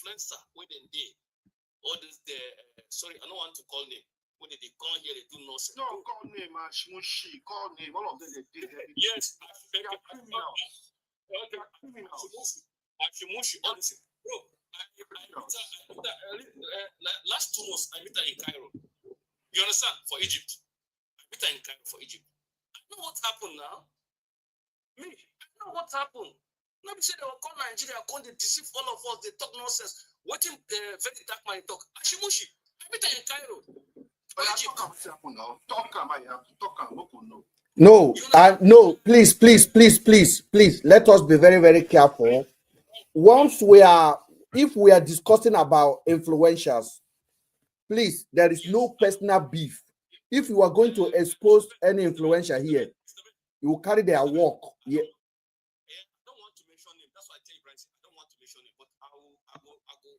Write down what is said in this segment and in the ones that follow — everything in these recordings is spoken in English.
influencer when they did all this. Sorry, I don't want to call name. When they come here, they do nonsense. No, call name, Shimushi, call name. All of them they did. Yes, they are criminals. Okay, Shimushi, honestly, bro. Last 2 months, I met her in Cairo. You understand? For Egypt. I met her in Cairo for Egypt. I know what happened now. Me, I know what happened. Nobody said they will call Nigeria, come they deceive all of us, they talk nonsense. Waiting very dark man talk. Ashimushi, I met her in Cairo. No, please. Let us be very, very careful. If we are discussing about influencers, please, there is no personal beef. If you are going to expose any influencer here, you will carry their work. Yeah. I don't want to mention him. That's why I tell you, Bryce, I don't want to mention him, but I will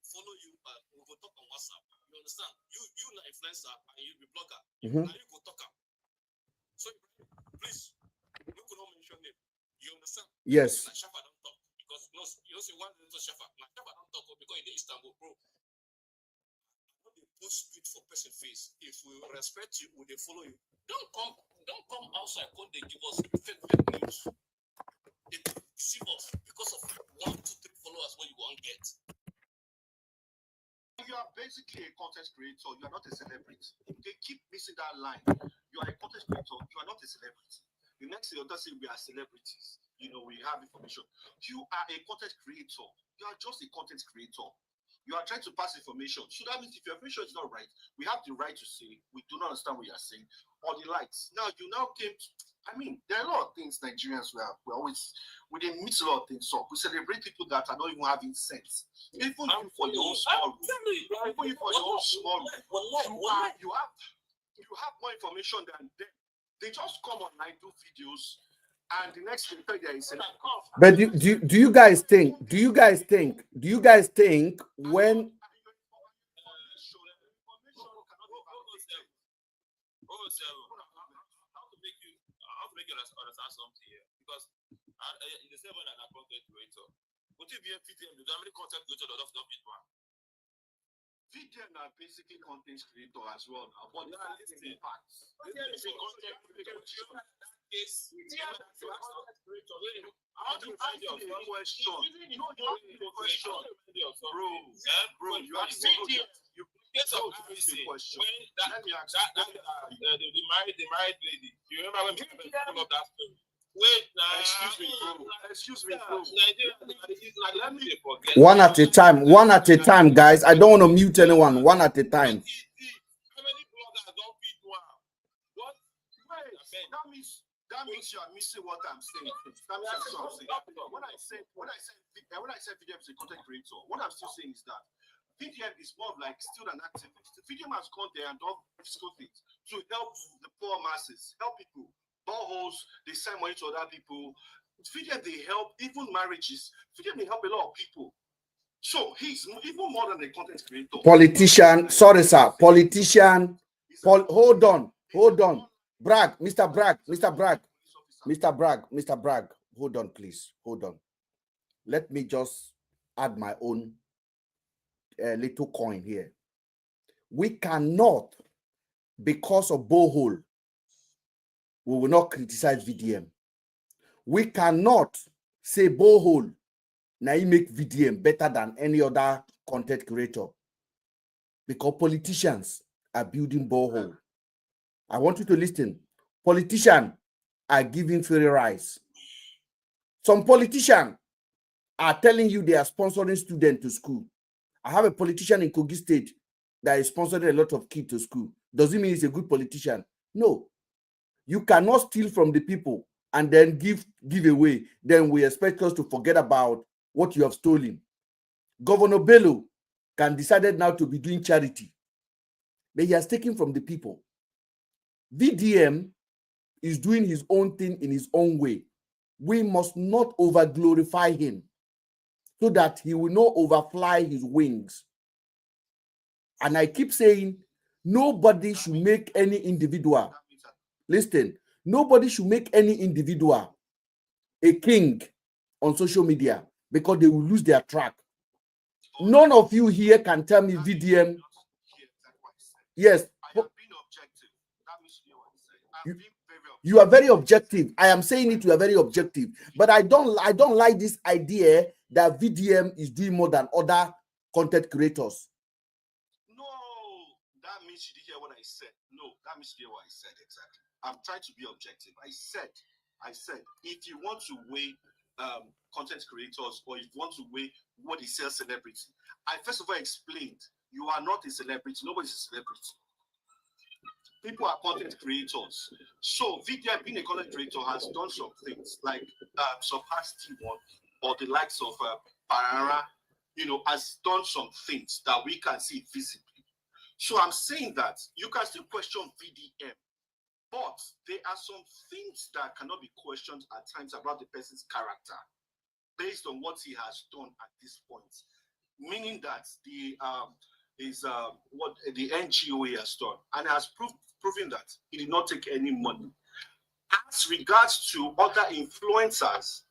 follow you. We will talk on WhatsApp. You understand? You an influencer and you be blogger. And you go talk. So please, we could not mention him. You understand? Yes. Like Shafa don't talk because you say one little Shafa. Like Shafa don't talk because in Istanbul, bro. They put spit for person face. If we respect you, will they follow you? Don't come outside. Come they give us fake news. They deceive us because of 1, 2, 3 followers what you won't get. You are basically a content creator. You are not a celebrity. They keep missing that line. You are a content creator. You are not a celebrity. The next thing they'll say we are celebrities. You know, we have information. You are a content creator. You are just a content creator. You are trying to pass information. So that means if your information is not right, we have the right to say we do not understand what you are saying or the likes. Now you came to, I mean, there are a lot of things Nigerians we didn't mix a lot of things up. We celebrate people that are not even having sense. Even you for your own small room. Even you for your own small room. You have more information than them. They just come online, do videos, and the next thing there is. But do you guys think when I have to make you understand something here because in the same way that I content creator, what if you VDM? How many content creator don't fit one? VDM are basically content creator as well now, but they are listing parts. VDM is a content creator. How do you find your question? You question, bro. You ask me. Case of RC, when the married lady. You remember when we came up that story? Wait, Excuse me, bro. Let me forget. One at a time, guys. I don't want to mute anyone. One at a time. How many bloggers don't feed one? What? That means you are missing what I'm saying. That means what I'm saying. When I said VDM is a content creator, what I'm still saying is that VDM is more of like still an activist. VDM has gone there and done physical things to help the poor masses, help people. Boreholes, they send money to other people. VDM, they help even marriages. VDM, they help a lot of people. So he's even more than a content creator. Politician, sorry, sir. Politician. Hold on. Bragg, Mr. Bragg. Hold on, please. Hold on. Let me just add my own little coin here. We cannot, because of borehole, we will not criticize VDM. We cannot say borehole now you make VDM better than any other content creator, because politicians are building borehole. I want you to listen. Politicians are giving free rice. Some politicians are telling you they are sponsoring students to school. I have a politician in Kogi State that is sponsoring a lot of kids to school. Does it mean he's a good politician? No. You cannot steal from the people and then give away. Then we expect us to forget about what you have stolen. Governor Bello can decided now to be doing charity, but he has taken from the people. VDM is doing his own thing in his own way. We must not over glorify him so that he will not overfly his wings. And I keep saying, nobody should make any individual, listen, nobody should make any individual a king on social media, because they will lose their track. none of you here can tell me VDM. Yes. I have been objective. That means you know what I said. I've You- been very objective. You are very objective. I am saying it, you are very objective. But I don't like this idea that VDM is doing more than other content creators. No, that means you didn't hear what I said. No, that means you didn't hear what I said exactly. I'm trying to be objective. I said, if you want to weigh content creators, or if you want to weigh what is a celebrity, I first of all explained you are not a celebrity. Nobody's a celebrity. People are content creators. So VDM being a content creator has done some things like Surpass T1 or the likes of Parara, has done some things that we can see visibly. So I'm saying that you can still question VDM, but there are some things that cannot be questioned at times about the person's character based on what he has done at this point. Meaning that what the NGO has done, and has proven that he did not take any money. As regards to other influencers,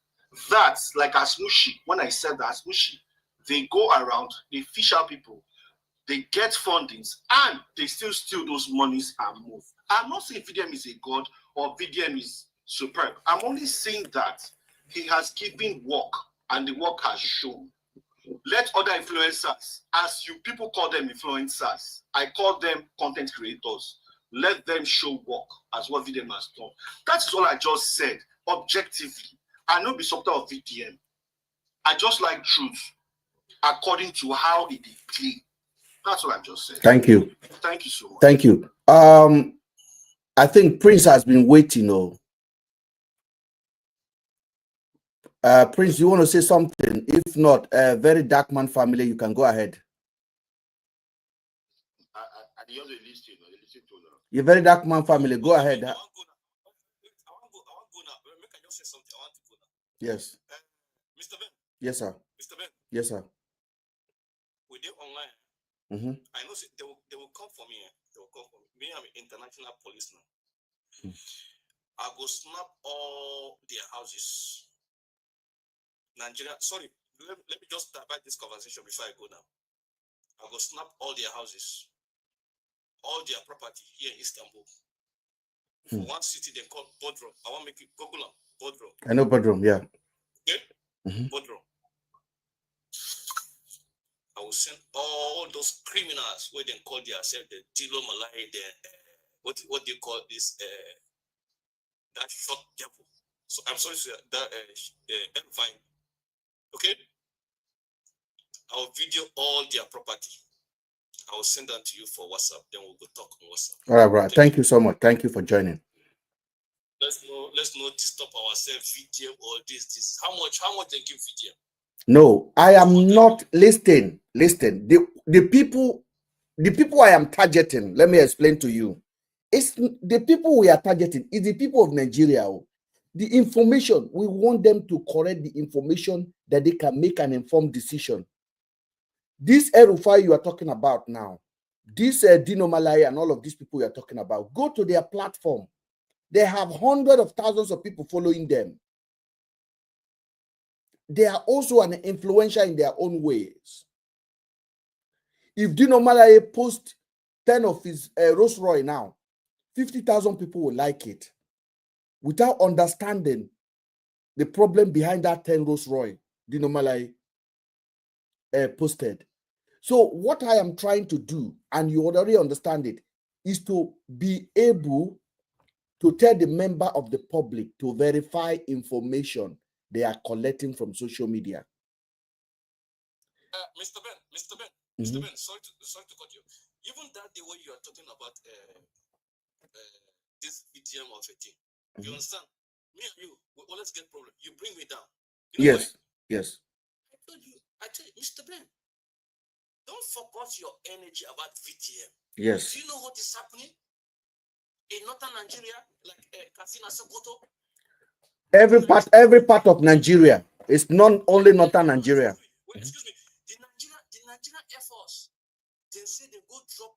that's like Asmushi. When I said that Asmushi, they go around, they fish out people, they get fundings, and they still steal those monies and move. I'm not saying VDM is a god or VDM is superb. I'm only saying that he has given work, and the work has shown. Let other influencers, as you people call them influencers, I call them content creators. Let them show work as what VDM has done. That is all I just said, objectively. I know be something of VDM. I just like truth according to how it is played. That's what I just said. Thank you. Thank you so much. Thank you. I think Prince has been waiting. Prince, you want to say something? If not, Very Dark Man family, you can go ahead. Your Very Dark Man family, go ahead. I want to go now. Make I just say something. I want to go now. Yes. Mr. Ben. Yes, sir. Mr. Ben. Yes, sir. We did online. I know they will come for me. They will come for me. Me, I'm an international police now. I go snap all their houses. Nigeria, sorry, let me just divide this conversation before I go now. I go snap all their houses, all their property here in Istanbul. For one city they call Bodrum. I want to make it Google them. Bodrum. I know Bodrum, yeah. Okay? Bodrum. I will send all those criminals where they call themselves the Dilo Malay, what do you call this? That short devil. So I'm sorry to say that fine. Okay? I will video all their property. I will send them to you for WhatsApp. Then we'll go talk on WhatsApp. All right, bro. Thank you so much. Thank you for joining. Let's not disturb ourselves. VDM or this. How much they give VDM? No, I am not listening. Listen, the people I am targeting. Let me explain to you. It's the people we are targeting. Is the people of Nigeria. The information, we want them to correct the information that they can make an informed decision. This El-Rufai you are talking about now, this Dino Malay and all of these people you are talking about, go to their platform. They have hundreds of thousands of people following them. They are also an influencer in their own ways. If Dino Malay posts 10 of his Rolls Royce now, 50,000 people will like it without understanding the problem behind that 10 Rolls Royce Dino Malay posted. So what I am trying to do, and you already understand it, is to be able to tell the member of the public to verify information they are collecting from social media. Mr. Ben, sorry to cut you. Even that the way you are talking about this VDM of a thing, you understand? Me and you, we always get problem. You bring me down. You know Yes. I tell you, Mr. Ben, don't focus your energy about VDM. Yes. Do you know what is happening in northern Nigeria, like Katsina, Sokoto? Every part of Nigeria. It's not only northern Nigeria. Well, excuse me. The Nigerian Air Force, they say they go drop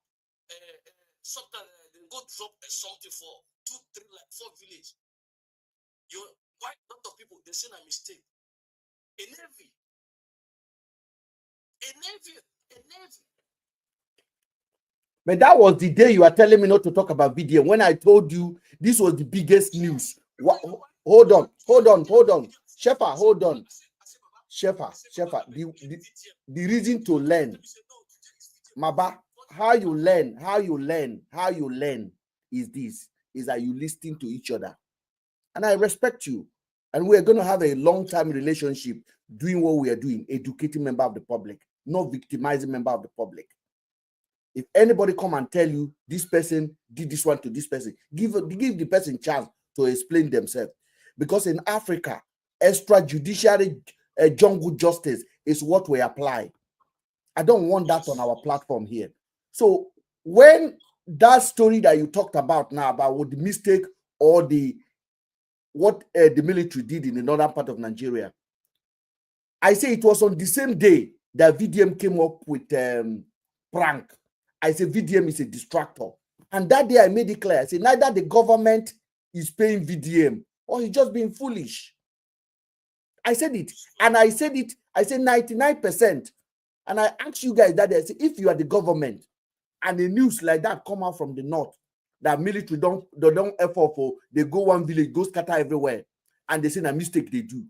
something. They go drop something for 2, 3, like 4 villages. Why a lot of people they say a mistake. A Navy. A navy. But that was the day you are telling me not to talk about VDM. When I told you this was the biggest news. What? Hold on. Shefa, hold on. Shefa, the reason to learn, Maba, how you learn is this, is that you listen to each other. And I respect you. And we're going to have a long-time relationship doing what we are doing, educating member of the public, not victimizing member of the public. If anybody come and tell you this person did this one to this person, give the person chance to explain themselves. Because in Africa, extrajudiciary jungle justice is what we apply. I don't want that on our platform here. So when that story that you talked about now about what the mistake or what the military did in the northern part of Nigeria, I say it was on the same day that VDM came up with prank. I say VDM is a distractor. And that day I made it clear. I said neither the government is paying VDM or he's just being foolish. I said it. And I said 99%. And I asked you guys that day, I said, if you are the government and a news like that come out from the north, that military don't effort for, they go one village, go scatter everywhere, and they say a mistake they do.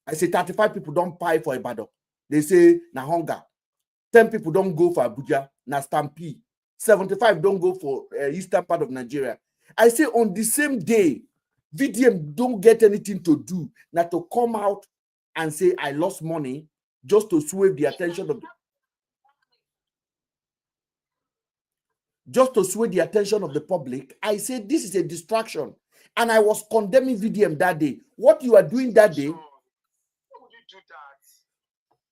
I say 35 people don't pay for Ibadan. They say na hunger. 10 people don't go for Abuja, na stampede. 75 don't go for eastern part of Nigeria. I say on the same day, VDM don't get anything to do, not to come out and say I lost money just to swerve the attention of the public. I said this is a distraction, and I was condemning VDM that day. What you are doing that day,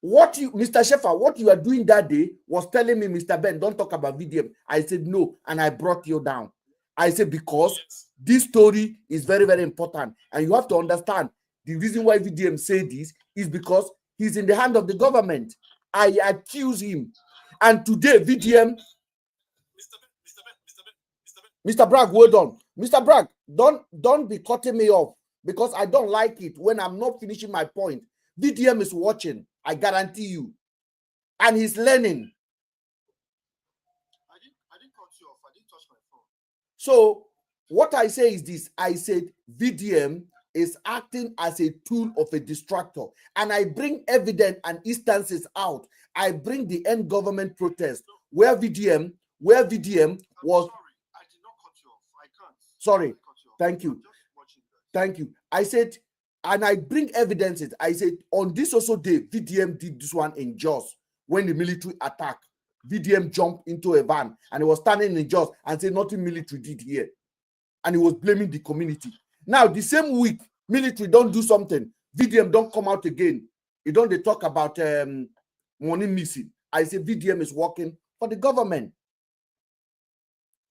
Mr. Shefa, what you are doing that day was telling me, Mr. Ben, don't talk about VDM. I said no, and I brought you down. I said because this story is very, very important, and you have to understand the reason why VDM say this is because he's in the hand of the government. I accuse him, and today VDM. Mr. Bragg, hold on. Mr. Bragg, don't be cutting me off because I don't like it when I'm not finishing my point. VDM is watching, I guarantee you. And he's learning. I didn't cut you off. I didn't touch my phone. So what I say is this. I said VDM is acting as a tool of a distractor. And I bring evidence and instances out. I bring the end government protest where VDM was... Sorry, thank you. Thank you. I said, and I bring evidences. I said, on this also day, VDM did this one in Jos when the military attacked. VDM jumped into a van and he was standing in Jos and said, nothing military did here. And he was blaming the community. Now, the same week, military don't do something. VDM don't come out again. They don't talk about money missing. I say VDM is working for the government.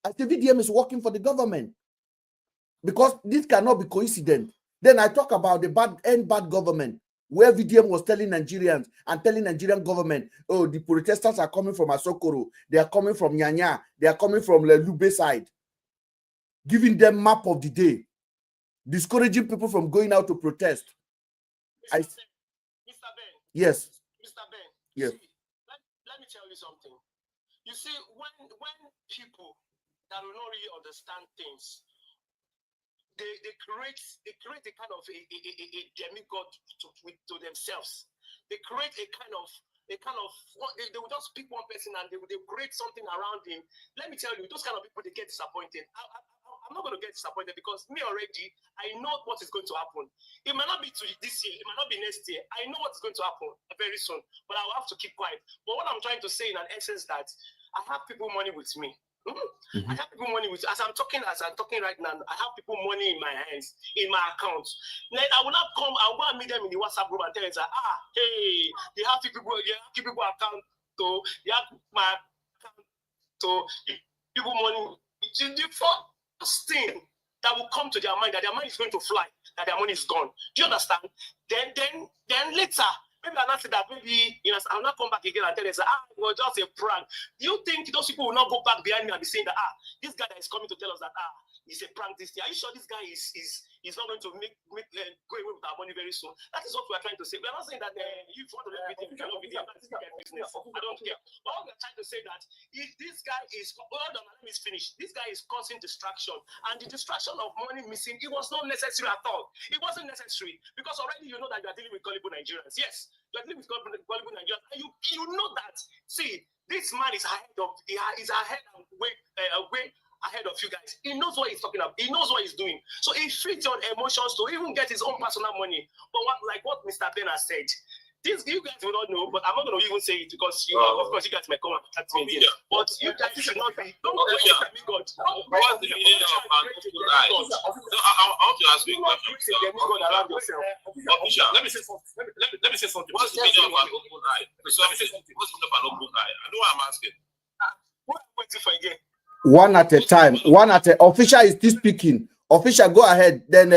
I say VDM is working for the government. Because this cannot be coincident. Then I talk about the bad government, where VDM was telling Nigerians and telling Nigerian government, oh, the protesters are coming from Asokoro, they are coming from Nyanya, they are coming from the Lube side, giving them map of the day, discouraging people from going out to protest. Mr. Ben. Yes. Mr. Ben. Yes. See, let me tell you something. You see, when people that will not really understand things, they create a kind of a demigod to themselves. They create a kind of they will just pick one person and they create something around him. Let me tell you, those kind of people, they get disappointed. I'm not going to get disappointed because me already, I know what is going to happen. It might not be this year, it might not be next year. I know what's going to happen very soon, but I will have to keep quiet. But what I'm trying to say in an essence that I have people money with me. I have people money with, as I'm talking right now, I have people money in my hands, in my accounts. Like, I will not come, I'll go and meet them in the WhatsApp group and tell them, hey, they have people account to, they have my account to people money. It's the first thing that will come to their mind, that their money is going to fly, that their money is gone. Do you understand? Then later, maybe I'll not say that, maybe, I'll not come back again and tell them, it was just a prank. Do you think those people will not go back behind me and be saying that, this guy that is coming to tell us that, it's a prank this year? Are you sure this guy is is not going to go away with our money very soon. That is what we are trying to say. We are not saying that if you want to make video, you cannot video. That's business. I don't care. All we are trying to say that if this guy is, hold on, let me finish. This guy is causing distraction, and the distraction of money missing, it was not necessary at all. It wasn't necessary because already you know that you are dealing with gullible Nigerians. Yes, you are dealing with gullible Nigerians, and you know that. See, this man is ahead of, is ahead and way ahead of you guys. He knows what he's talking about. He knows what he's doing. So he feeds on emotions to even get his own personal money. But what Mr. Ben has said, this you guys will not know, but I'm not going to even say it because of course you guys may come and attack me. But you guys should not be. Don't go to God. What's the meaning of an open eye? I want to ask you a question. Let me say something. Let me say something. What's the meaning of an open eye? So let me say something. What's the meaning of an open eye? I know what I'm asking. What are you waiting for again? One at a time. One at a. Official is still speaking. Official, go ahead. Then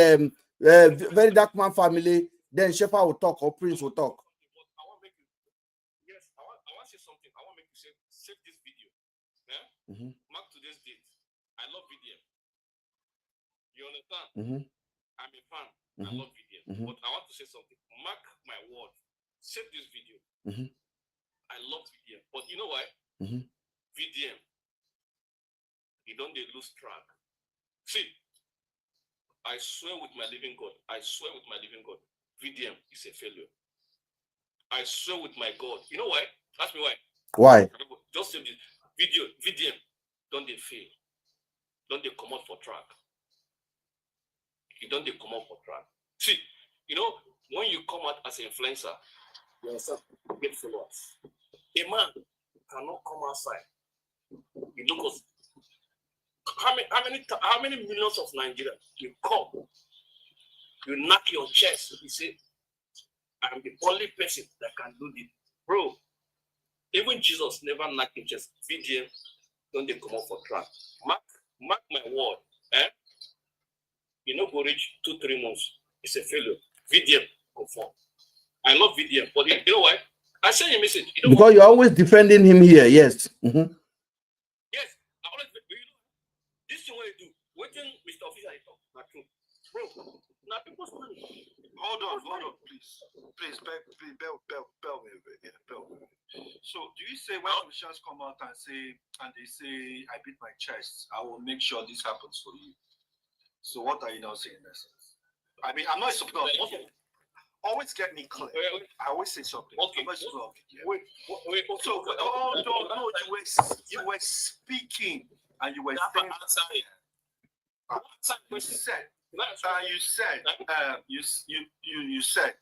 very dark man family. Then Shepherd will talk or Prince will talk. I want to say something. I want to make you save this video. Yeah? Mark today's date. I love VDM. You understand? I'm a fan. I love VDM. But I want to say something. Mark my word. Save this video. I love VDM. But you know why? VDM. You don't lose track. See, I swear with my living God. I swear with my living God. VDM is a failure. I swear with my God. You know why? Ask me why. Why? Just say this. VDM, don't they fail? Don't they come out for track? You don't they come out for track? See, you know, when you come out as an influencer, you get followers. A man cannot come outside. You know, how many millions of Nigerians you come, you knock your chest, you say, I'm the only person that can do this. Bro, even Jesus never knocked his chest. VDM, don't they come up for track? Mark my word. You know, go reach 2-3 months. It's a failure. VDM, conform. I love VDM, but you know why? I send you a message. You know because you're always defending him here, yes. Yes, I always, this thing what you do, waiting Mr. Official talk, not true. Bro, now people's money. Hold on, please. Please, bear with me. So, do you say when officials come out and they say, I beat my chest, I will make sure this happens for you? So, what are you now saying in essence? I mean, I'm not supposed to always get me clear. I always say something. Okay. Wait. So, you were speaking and you were saying. You said,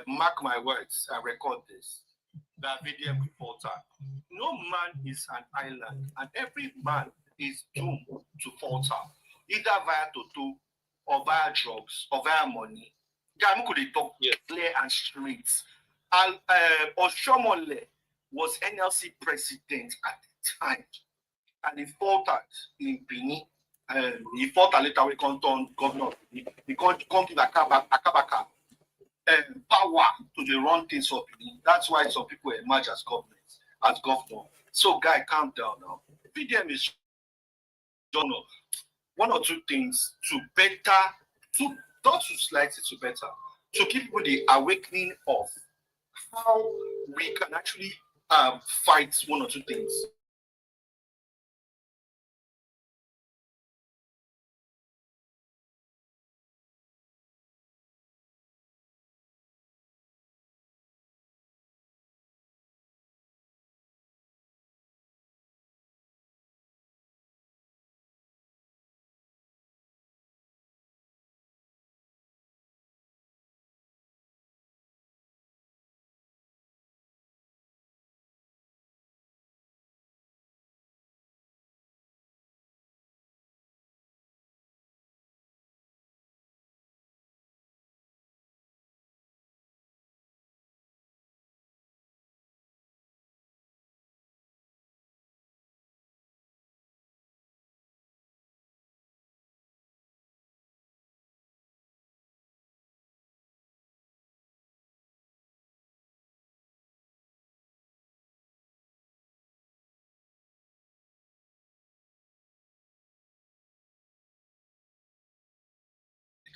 mark my words and record this, that VDM will falter. No man is an island, and every man is doomed to falter, either via Toto or via drugs or via money. Gamuku talk clear and straight. And Oshomole was NLC president at the time, and he faltered in Benin. He fought a later we come to governor. He come to Akabaka power to the run things up. That's why some people emerge as governor. So guy, calm down now. VDM is one or two things to not to slight it to better, to give people the awakening of how we can actually fight one or two things.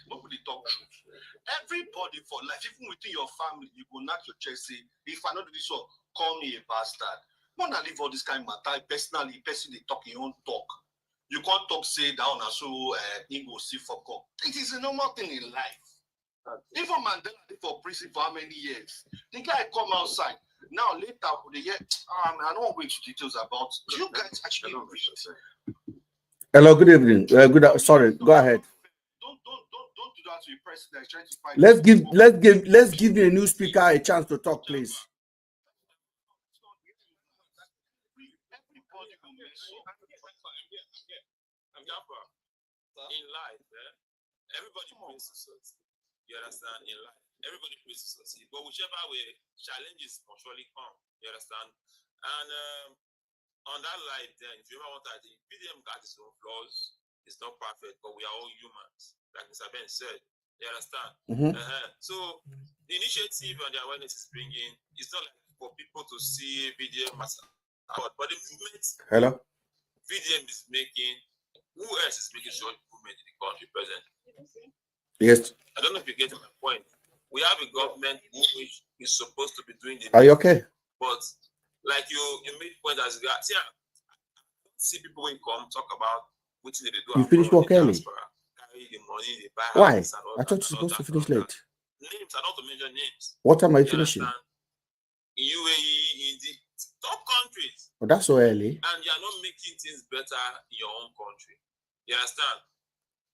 Nobody talk truth. Everybody for life, even within your family, you go knock your chest, say, if I not do this one, call me a bastard. When I leave all this kind of matter, personally, person they talk your own talk. You can't talk, say down, and so he go see for come. It is a normal thing in life. Even Mandela did for prison for how many years? The guy come outside. Now later, the year, I don't go into details about. Do you guys actually read? Hello, good evening. Sorry, go ahead. Don't do that to a president trying to find. Let's give the new speaker a chance to talk, please. In life, everybody prays to succeed. You understand? In life, everybody prays to succeed. But whichever way, challenges will surely come. You understand? And on that life, then, if you ever want that, the PDM got its own flaws. It's not perfect, but we are all humans, like Mr. Ben said. You understand? So the initiative and the awareness is bringing. It's not like for people to see VDM as but the movement. Hello. VDM is making. Who else is making sure improvement in the country present? Yes. I don't know if you get my point. We have a government which is supposed to be doing the. Are you okay? But like you made point as regards, see people when come talk about which they do. You finish work early. Carry the money, they buy. Why? I thought you're supposed to finish late. Names are not to mention names. What time are you finishing? In UAE, in the top countries. Oh, that's so early. And you are not making things better in your own country. You understand?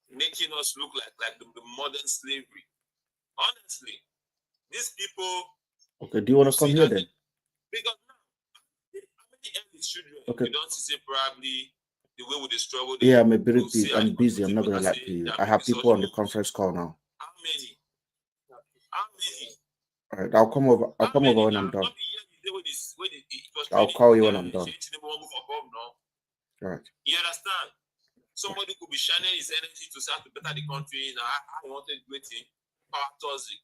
Making us look like the modern slavery. Honestly, these people. Okay, do you want to come here then? Because now, how many early children? Okay. You don't see probably the way with the struggle. Yeah, I'm busy. I'm not gonna lie to you. I have people on the conference call now. How many? How many? All right, I'll come over. I'll come over when I'm done. I'll call you when I'm done. All right. You understand? Somebody could be shining his energy to start to better the country. I wanted waiting. Power toxic.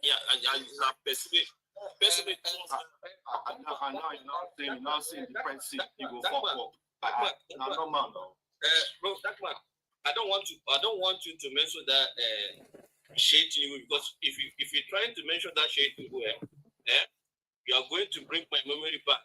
Yeah, and now persuade. And now you're not saying the person you go fuck up. No man, no. Bro, that man. I don't want you to mention that shade to you, because if you're trying to mention that shade to you, you are going to bring my memory back.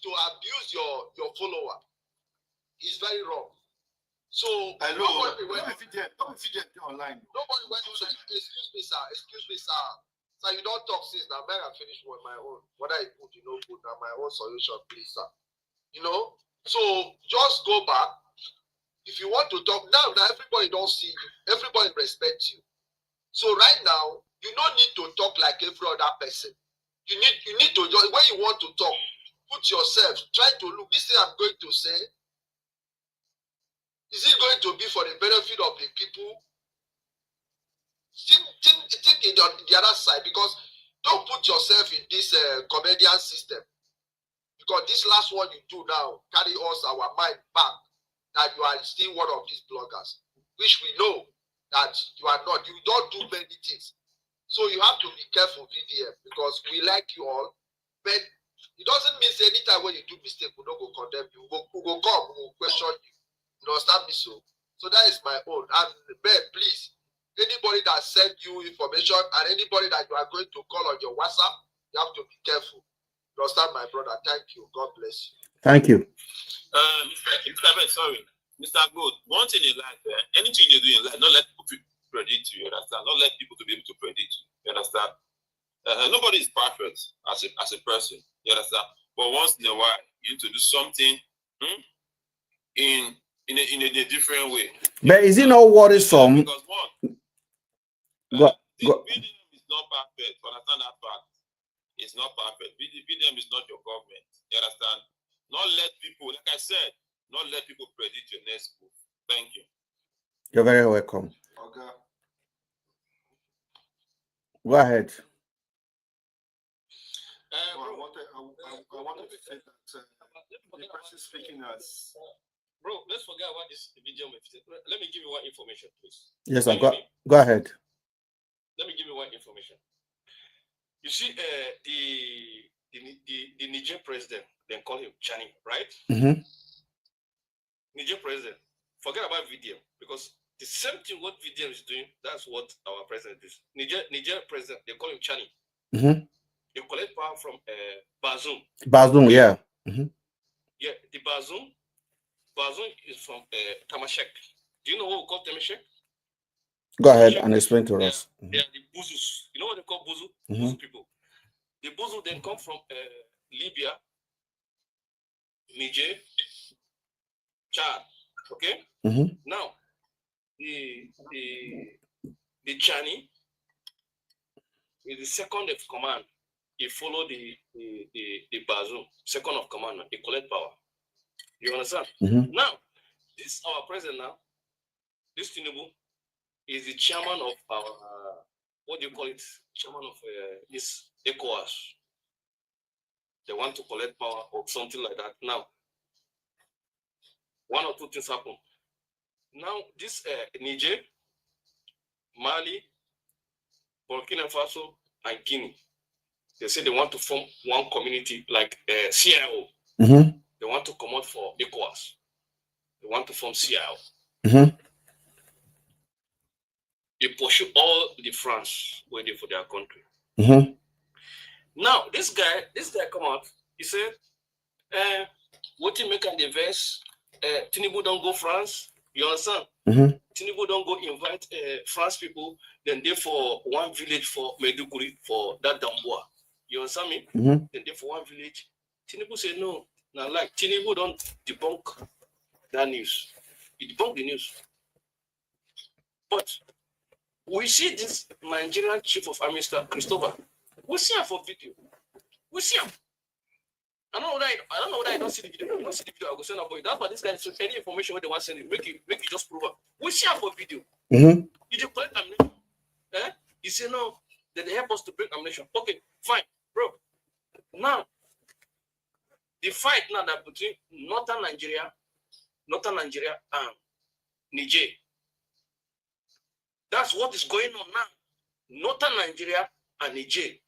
To abuse your follower is very wrong. So hello, nobody went online. Nobody went to say, excuse me, sir. Sir, you don't talk since now. I finish with my own. Whether I put good now, my own solution, please, sir. So just go back. If you want to talk now, everybody don't see you. Everybody respect you. So right now, you don't need to talk like every other person. You need to just, when you want to talk, put yourself, try to look. This thing I'm going to say, is it going to be for the benefit of the people? Think in the other side, because don't put yourself in this comedian system. Because this last one you do now carry us our mind back that you are still one of these bloggers, which we know that you are not. You don't do many things. So you have to be careful, VDM, because we like you all, but it doesn't mean anytime when you do mistake, we don't go condemn you. We go come, we will question you. You understand me? So that is my own. And Ben, please, Anybody that send you information and anybody that you are going to call on your WhatsApp, you have to be careful. You understand, my brother? Thank you. God bless you. Thank you. Mr. Ben, sorry. Mr. Good, one thing in life, anything you do in life, don't let people predict you, understand? Don't let people to be able to predict you, understand? Nobody is perfect as a person, you understand? But once in a while, you need to do something in a different way. But is it not worrisome? Because one, Go. BDM is not perfect, understand that fact? It's not perfect. BDM is not your government, you understand? Not let people, like I said, not let people predict your next move. Thank you. You're very welcome. Okay. Go ahead. I wanted to say that the person speaking as bro, let's forget about this video. Let me give you one information, please. Yes, sir. Go ahead. Let me give you one information. You see, the Niger president, they call him Chani, right? Mm-hmm. Niger president, forget about VDM, because the same thing what VDM is doing, that's what our president is. Niger president, they call him Chani. Mm-hmm. They collect power from Bazoum. Bazoum, yeah. Mm-hmm. Yeah, the Bazoum is from Tamashek. Do you know what we call Tamashek? Go ahead and explain to us. They are the Buzus. You know what they call Buzu? Buzu people. The Buzu then come from Libya, Niger, Chad. Okay? Mm-hmm. Now, the Chani is the second of command. He follow the Bazoum, second of command. He collect power. You understand? Mm-hmm. Now, this our president now, this Tinubu, is the chairman of our what do you call it? Chairman of this ECOWAS. They want to collect power or something like that. Now, one or two things happen. Now, this Niger, Mali, Burkina Faso, and Guinea, they say they want to form one community like CIO. Mm-hmm. They want to come out for ECOWAS. They want to form CIO. Mm-hmm. They pursue all the France waiting for their country. Mm-hmm. Now, this guy come out, he said, what you make an invest, Tinubu don't go France, you understand? Mm-hmm. Tinubu don't go invite France people, then they for one village for Meduguri, for that Damboa. You understand me? Mm-hmm. Then they for one village. Tinubu said no. Now, like, Tinubu don't debunk that news. He debunked the news. But we see this Nigerian chief of army, Mr. Christopher. We see him for video. We see him. I don't know whether I don't see the video. I don't see the video. I go send up for you. That's why this guy is any information what they want to send you. Make it just prove up. We see him for video. Mm-hmm. You just collect ammunition. You say no, that they help us to bring ammunition. Okay, fine, bro. Now, the fight now that between northern Nigeria and Niger. That's what is going on now. Northern Nigeria and Niger.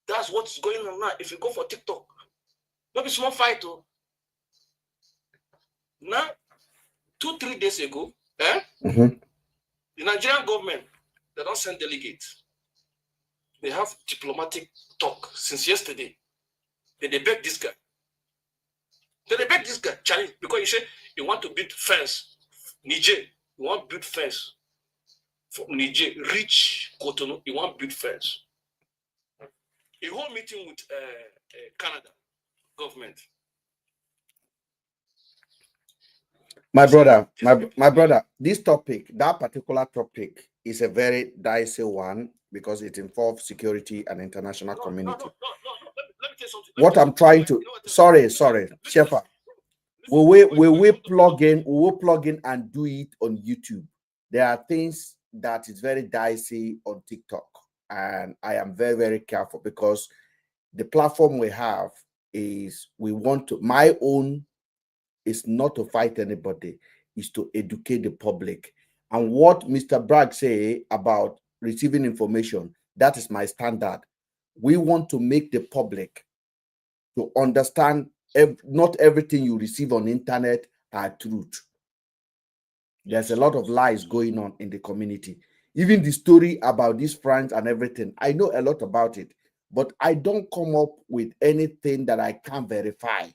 That's what is going on now. If you go for TikTok, not a small fight. Oh. Now, 2-3 days ago, Mm-hmm. the Nigerian government, they don't send delegates. They have diplomatic talk since yesterday. They beg this guy. Charlie, because you say you want to build fence. Niger, you want to build fence. From Niger, reach Cotonou, you want to build fence. A whole meeting with Canada government. My brother, this topic, that particular topic is a very dicey one because it involves security and international community. No. Let me tell you something. What I'm trying to, sorry, Shefa. Will we plug in and do it on YouTube? There are things that is very dicey on TikTok, and I am very, very careful because the platform we have is my own is not to fight anybody, is to educate the public. And what Mr. Bragg say about receiving information, that is my standard. We want to make the public to understand not everything you receive on the internet are truth. There's a lot of lies going on in the community. Even the story about these friends and everything, I know a lot about it, but I don't come up with anything that I can't verify.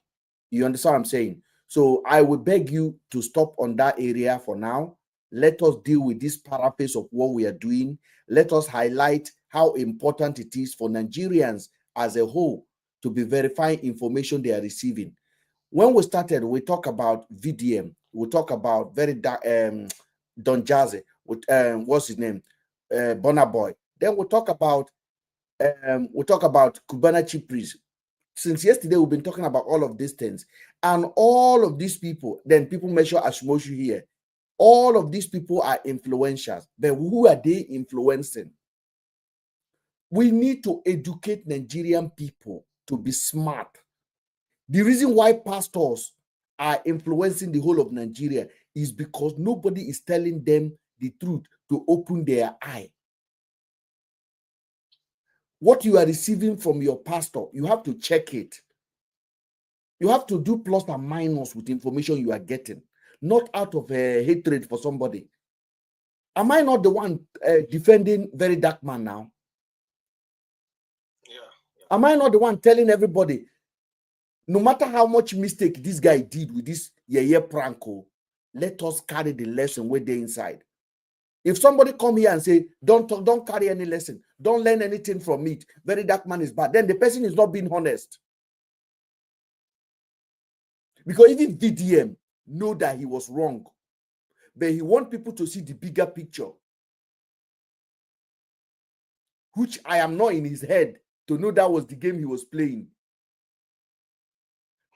You understand what I'm saying? So I will beg you to stop on that area for now. Let us deal with this paraphrase of what we are doing. Let us highlight how important it is for Nigerians as a whole to be verifying information they are receiving. When we started, we talk about VDM. We talk about Don Jazzy with what's his name, Burna Boy. Then we talk about Cubana Chief Priest. Since yesterday, we've been talking about all of these things, and all of these people. Then people measure Ashmoshu here. All of these people are influencers, but who are they influencing? We need to educate Nigerian people to be smart. The reason why pastors are influencing the whole of Nigeria is because nobody is telling them the truth to open their eye. What you are receiving from your pastor, you have to check it. You have to do plus and minus with information you are getting, not out of hatred for somebody. Am I not the one defending Very Dark Man now? Yeah. Am I not the one telling everybody, no matter how much mistake this guy did with this pranko, let us carry the lesson where they inside. If somebody come here and say, don't carry any lesson, don't learn anything from it, Very Dark Man is bad, then the person is not being honest. Because even VDM know that he was wrong, but he wants people to see the bigger picture, which I am not in his head to know that was the game he was playing.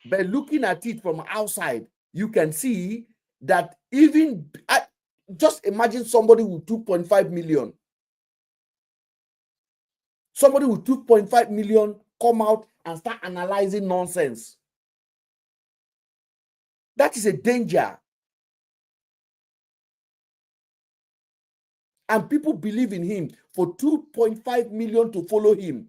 But looking at it from outside, you can see that even, just imagine somebody with 2.5 million. Somebody with 2.5 million come out and start analyzing nonsense. That is a danger. And people believe in him for 2.5 million to follow him.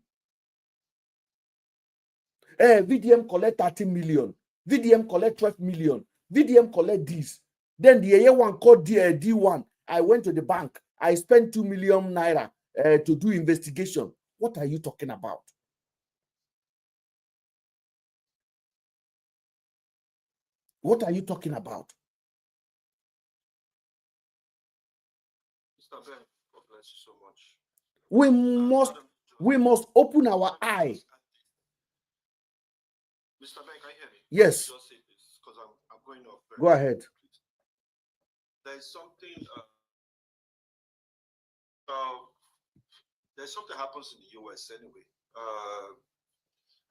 VDM collect 13 million. VDM collect 12 million. VDM collect this. Then the year one called D1. I went to the bank. I spent 2 million naira to do investigation. What are you talking about? What are you talking about? Mr. Ben, God bless you so much. We must open our eye. Mr. Ben, can you hear me? Yes. Just say this because I'm going off. Go ahead. There's something happens in the US anyway.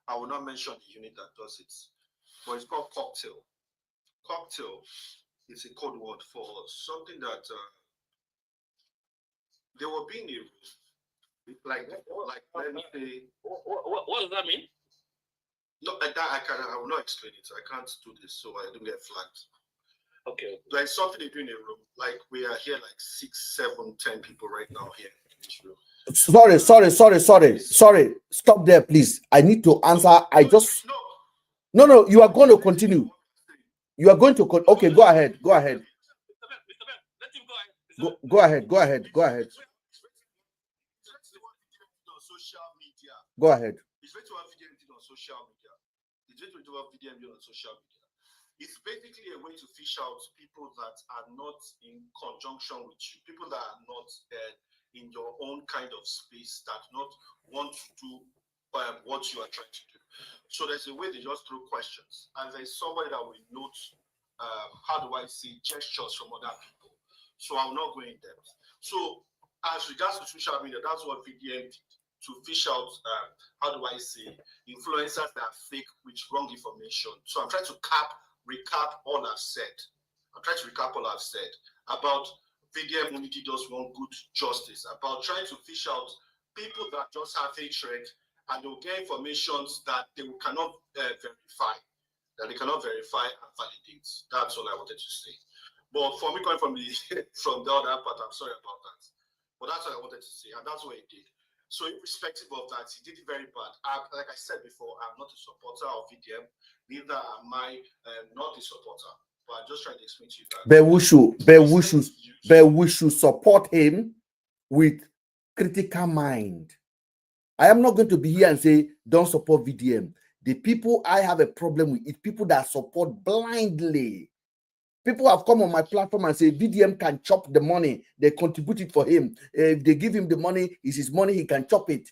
I will not mention the unit that does it, but it's called Cocktail. Cocktail is a code word for something that they were being a like let me say. What does that mean? No, I will not explain it. I can't do this, so I don't get flagged. Okay. There's something they do in a room. Like we are here, like 6, 7, 10 people right now here in this room. Sorry. Stop there, please. I need to answer. No. You are going to continue. You are going to okay. Go ahead. Mr. Ben, let him go ahead. Go ahead. Social media. Go ahead. It's going to have video on social media. It's going to have video on social media. It's basically a way to fish out people that are not in conjunction with you, people that are not in your own kind of space, that not want to do what you are trying to do. So there's a way they just throw questions, and there's somebody that will note, how do I see gestures from other people. So I will not go in depth. So as regards to social media, that's what VDM did to fish out, how do I say, influencers that are fake with wrong information. So I'm trying to recap all I've said. About VDM Unity does want good justice, about trying to fish out people that just have hatred and they'll get information that they cannot verify, and validate. That's all I wanted to say. But for me, coming from the other part, I'm sorry about that. But that's what I wanted to say, and that's what he did. So irrespective of that, he did it very bad. Like I said before, I'm not a supporter of VDM, neither am I not a supporter. But I'm just trying to explain to you that. But we should support him with critical mind. I am not going to be here and say, don't support VDM. The people I have a problem with is people that support blindly. People have come on my platform and say VDM can chop the money. They contribute it for him. If they give him the money, it's his money, he can chop it.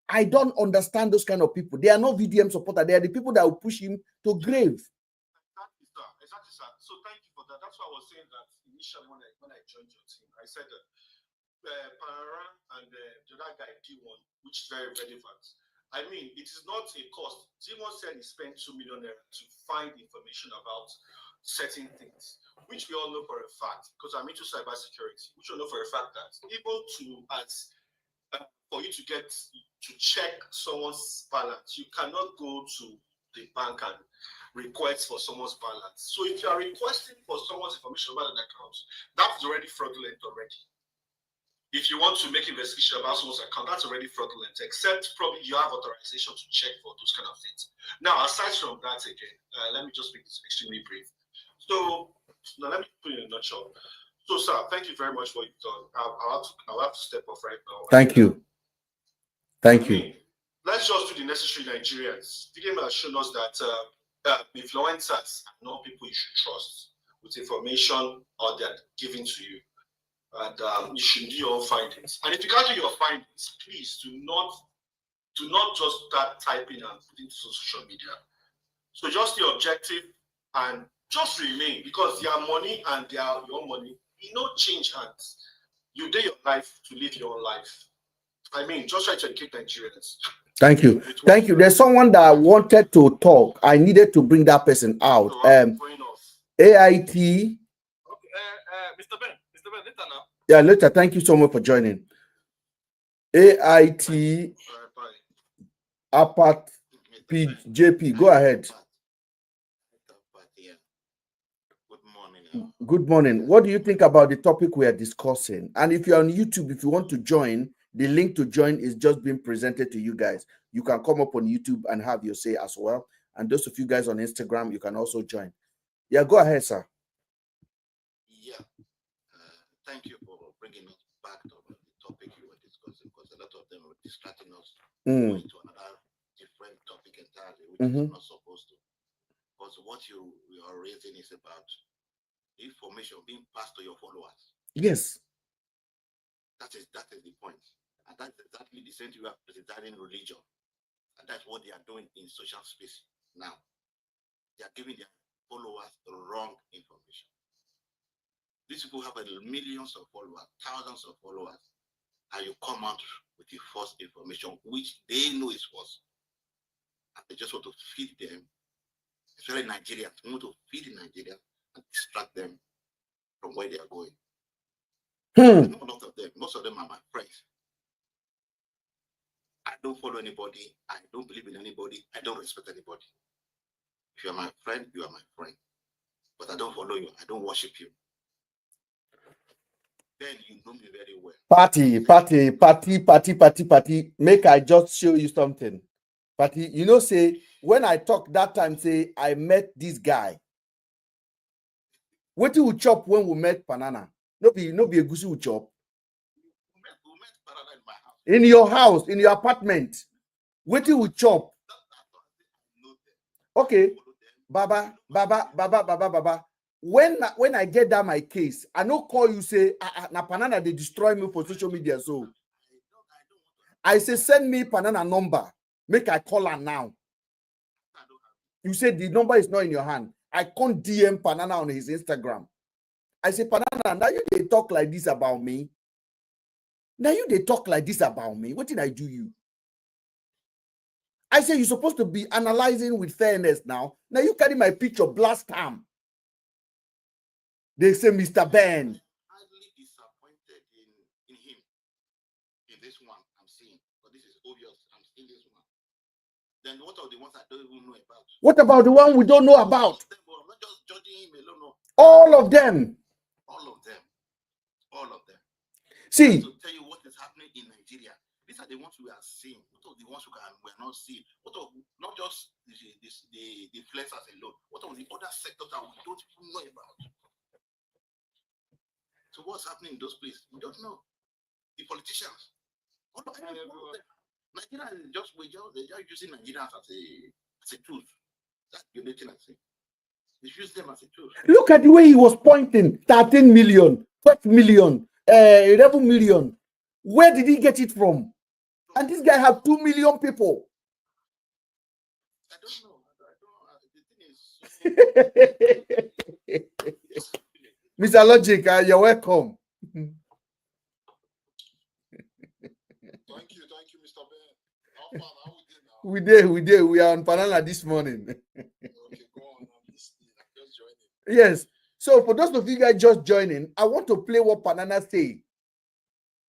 I don't understand those kind of people. They are not VDM supporters. They are the people that will push him to grave. Exactly, sir. So thank you for that. That's why I was saying that initially when I joined your team, I said that Parara and the other guy D1, which is very relevant. I mean, it is not a cost. D1 said he spent 2 million to find information about certain things, which we all know for a fact, because I'm into cybersecurity, which we know for a fact that even for you to check someone's balance, you cannot go to the bank and request for someone's balance. So if you are requesting for someone's information about an account, that's already fraudulent already. If you want to make investigation about someone's account, that's already fraudulent, except probably you have authorization to check for those kind of things. Now, aside from that again, let me just make this extremely brief. So now let me put it in a nutshell. So, sir, thank you very much for what you've done. I'll have to step off right now. Thank you. Thank you. Let's just do the necessary Nigerians. VDM has shown us that influencers are not people you should trust with information or they're giving to you. And you should do your own findings. And if you can't do your findings, please do not just start typing and putting into social media. So just the objective and just remain, because their money and your money, you know, change hands. You do your life to live your own life. I mean, just try to educate Nigerians. Thank you. Thank you. There's someone that wanted to talk. I needed to bring that person out. AIT. Okay, Mr. Ben, later now. Yeah, later. Thank you so much for joining. AIT. Apat PJP. Go ahead. Good morning. What do you think about the topic we are discussing? And if you're on YouTube, if you want to join, the link to join is just being presented to you guys. You can come up on YouTube and have your say as well. And those of you guys on Instagram, you can also join. Yeah, go ahead, sir. Yeah. Thank you for bringing us back to the topic you were discussing, because a lot of them were distracting us going to another different topic entirely, which is not supposed to. Because what you are raising is about information being passed to your followers. Yes. That is the point. And that's exactly the same thing you are presenting religion. And that's what they are doing in social space now. They are giving their followers the wrong information. These people have millions of followers, thousands of followers, and you come out with the false information, which they know is false. And they just want to feed them, especially Nigerians, they want to feed the Nigerians and distract them from where they are going. Most of them are my friends. I don't follow anybody. I don't believe in anybody. I don't respect anybody. If you are my friend, you are my friend. But I don't follow you. I don't worship you. Then you know me very well. Party. Make I just show you something. Party, you know, say, when I talk that time, say, I met this guy. What do we chop when we met Banana? No be a goosey we chop. We met Banana in my house. In your house, in your apartment. What do we chop? Okay. Baba. When I get down my case, I no call you say, na Banana they destroy me for social media. So I say, send me Banana number. Make I call her now. You say the number is not in your hand. I can't DM Banana on his Instagram. I say, Banana, now you they talk like this about me. Now you they talk like this about me. What did I do you? I say you're supposed to be analyzing with fairness now. Now you carry my picture, blast time. They say, Mr. Ben. Highly disappointed in him. In this one, I'm seeing. But this is obvious. I'm seeing this one. Then what are the ones I don't even know about? What about the one we don't know about? I'm not just judging him alone. No. All of them. All of them. All of them. See. To tell you what is happening in Nigeria. These are the ones we are seeing. What are the ones we are not seeing? What are not just the flexers alone? What are the other sectors that we don't even know about? So what's happening in those places? We don't know. the politicians. Nigeria is just they're just using Nigerians as a tool. That's the only thing I say. They use them as a tool. Look at the way he was pointing. 13 million, 12 million, 11 million. Where did he get it from? And this guy have 2 million people. I don't know. The thing is, Mr. Logic, you're welcome. Thank you, Mr. Ben. How we did now? We did. We are on Banana this morning. Okay, go on. I'm listening. I'm just joining. Yes. So for those of you guys just joining, I want to play what Banana say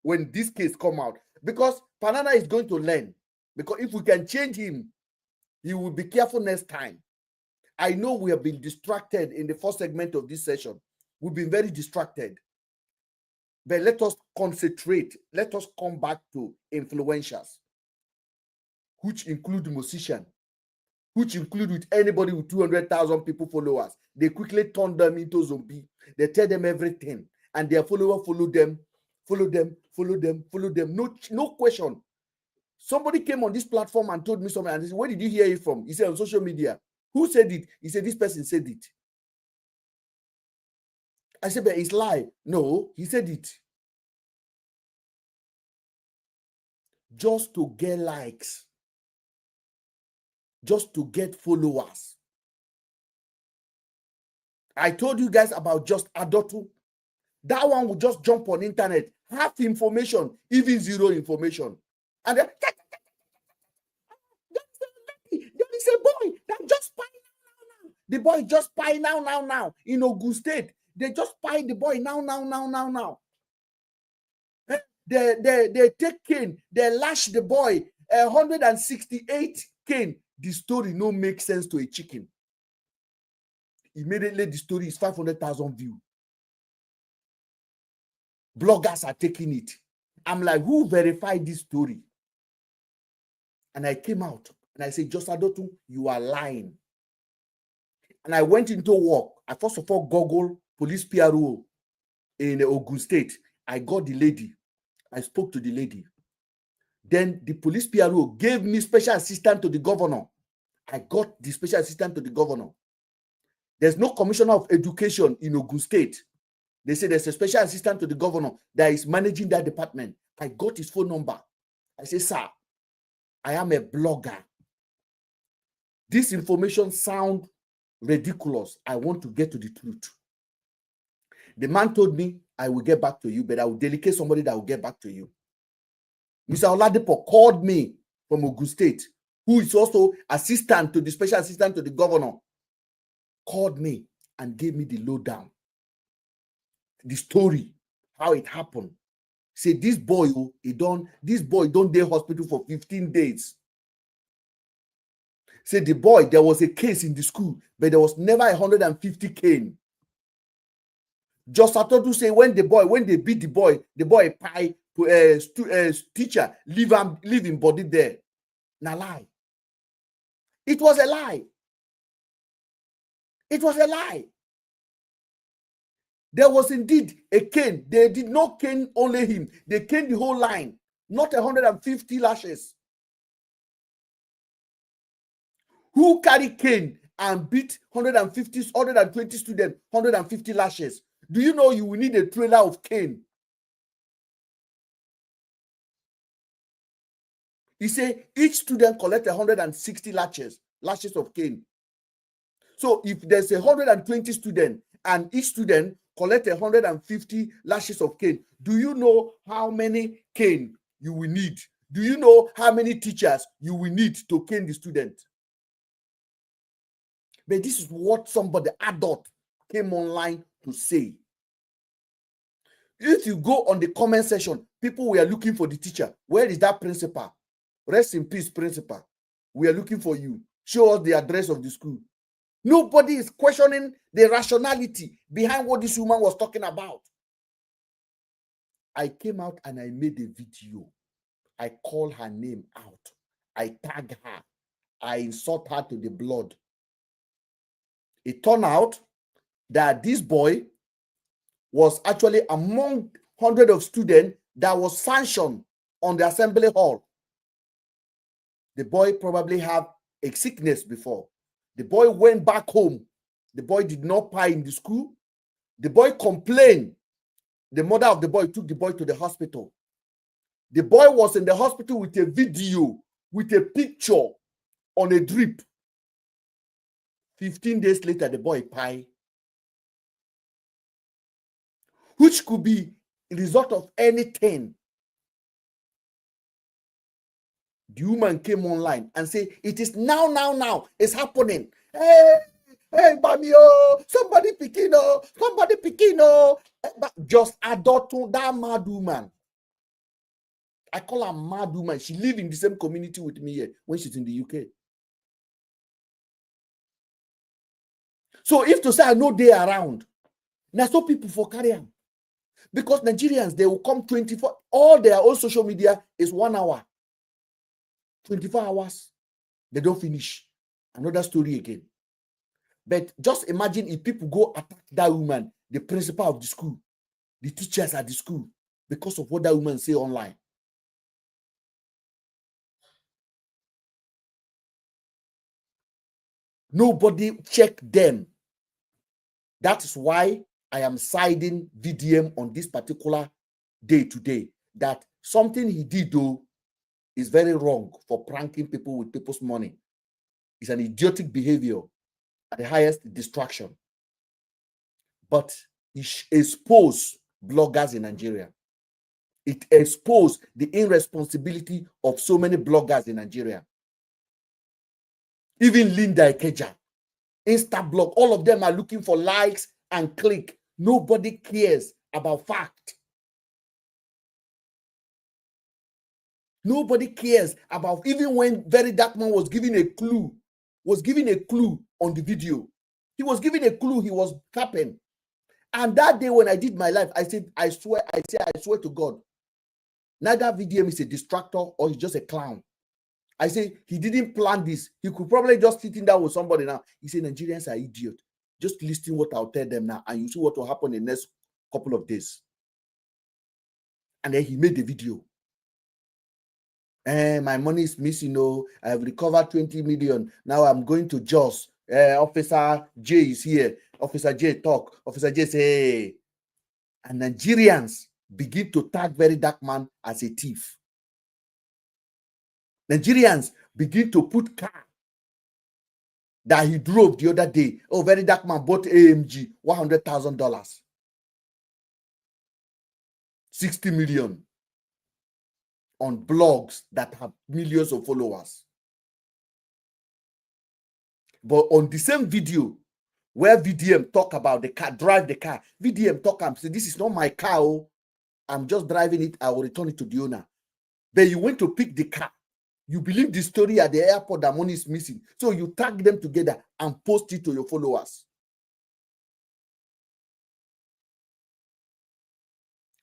when this case come out, because Banana is going to learn. Because if we can change him, he will be careful next time. I know we have been distracted in the first segment of this session. We've been very distracted. But let us concentrate. Let us come back to influencers, which include musicians, which include with anybody with 200,000 people followers. They quickly turn them into zombie. They tell them everything, and their followers follow them. No question. Somebody came on this platform and told me something, and he said, where did you hear it from? He said, on social media. Who said it? He said, this person said it. I said, but it's lie. No, he said it. Just to get likes. Just to get followers. I told you guys about Just Adotu. That one will just jump on internet, half information, even zero information. And then, there is a boy that just spy now. The boy just spy now. In Ogun State. They just spy the boy now. They take cane, they lash the boy, 168 cane. The story no make sense to a chicken. Immediately the story is 500,000 views. Bloggers are taking it. I'm like, who verified this story? And I came out and I said, Just Adotu, you are lying. And I went into work. I first of all Googled police PRO in Ogun State. I got the lady. I spoke to the lady. Then the police PRO gave me special assistant to the governor. I got the special assistant to the governor. There's no commissioner of education in Ogun State. They say there's a special assistant to the governor that is managing that department. I got his phone number. I say, sir, I am a blogger. This information sounds ridiculous. I want to get to the truth. The man told me, I will get back to you, but I will delegate somebody that will get back to you. Mr. Oladipo called me from Ogun State, who is also assistant to the special assistant to the governor, called me and gave me the lowdown. The story, how it happened. Say this boy don't dey hospital for 15 days. Say the boy, there was a case in the school, but there was never 150 cane. Just Adotu say when they beat the boy pie teacher leave him body there. Na lie. It was a lie. It was a lie. There was indeed a cane. They did not cane only him. They caned the whole line. Not 150 lashes. Who carry cane and beat 120 students, 150 lashes? Do you know you will need a trailer of cane? He said each student collect 160 lashes of cane. So if there's 120 students and each student collect 150 lashes of cane, do you know how many cane you will need? Do you know how many teachers you will need to cane the student? But this is what somebody adult came online to say. If you go on the comment section, people were looking for the teacher. Where is that principal? Rest in peace, principal. We are looking for you. Show us the address of the school. Nobody is questioning the rationality behind what this woman was talking about. I came out and I made a video. I called her name out. I tagged her. I insult her to the blood. It turned out that this boy was actually among hundreds of students that was sanctioned on the assembly hall. The boy probably had a sickness before. The boy went back home. The boy did not pie in the school. The boy complained. The mother of the boy took the boy to the hospital. The boy was in the hospital with a video, with a picture on a drip. 15 days later, the boy pie, which could be a result of anything. The woman came online and said, it is now, it's happening. Hey, Bamio, somebody picking, somebody picking, but just adopt that mad woman. I call her mad woman. She lives in the same community with me here when she's in the UK. So if to say I know they around, now so people for carry on. Because Nigerians, they will come 24, all their own social media is 1 hour. 24 hours, they don't finish. Another story again. But just imagine if people go attack that woman, the principal of the school, the teachers at the school, because of what that woman say online. Nobody check them. That is why I am siding VDM on this particular day today. That something he did though is very wrong for pranking people with people's money. It's an idiotic behavior at the highest distraction. But it exposed bloggers in Nigeria. It exposed the irresponsibility of so many bloggers in Nigeria. Even Linda Ikeja, Instablog, all of them are looking for likes and click. Nobody cares about fact. Nobody cares about, even when Very Dark Man was giving a clue on the video. He was giving a clue, he was capping. And that day when I did my life, I said, I swear to God, neither VDM is a distractor or he's just a clown. I say he didn't plan this. He could probably just sitting down with somebody now. He said Nigerians are idiots. Just listen what I'll tell them now, and you see what will happen in the next couple of days. And then he made the video. My money is missing. Oh, I have recovered 20 million. Now I'm going to Jos. Officer J is here. Officer J talk. Officer J say, hey. And Nigerians begin to tag Very Dark Man as a thief. Nigerians begin to put car that he drove the other day. Oh, Very Dark Man bought AMG, $100,000. 60 million on blogs that have millions of followers. But on the same video where VDM talk about the car, drive the car, VDM talk and say, this is not my car. Oh, I'm just driving it. I will return it to the owner. Then you went to pick the car. You believe the story at the airport that money is missing. So you tag them together and post it to your followers.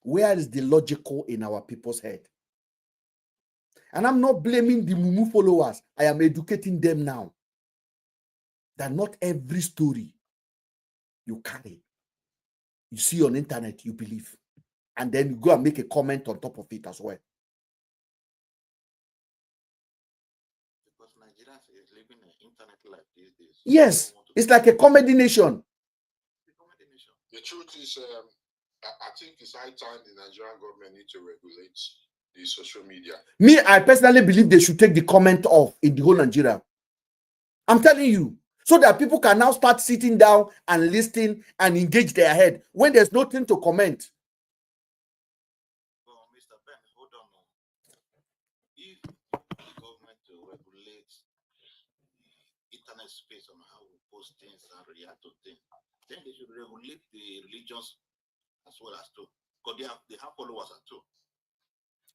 Where is the logical in our people's head? And I'm not blaming the Mumu followers. I am educating them now. That not every story you carry, you see on internet, you believe. And then you go and make a comment on top of it as well. Because Nigeria is living an internet life these days. Yes, it's like a comedy nation. The truth is, I think it's high time the Nigerian government need to regulate the social media. Me, I personally believe they should take the comment off in the whole Nigeria. I'm telling you. So that people can now start sitting down and listening and engage their head when there's nothing to comment. Well, Mr. Ben, hold on. If the government to regulate the internet space on how we post things and react to things, then they should regulate the religions as well as too. Because they have followers as too.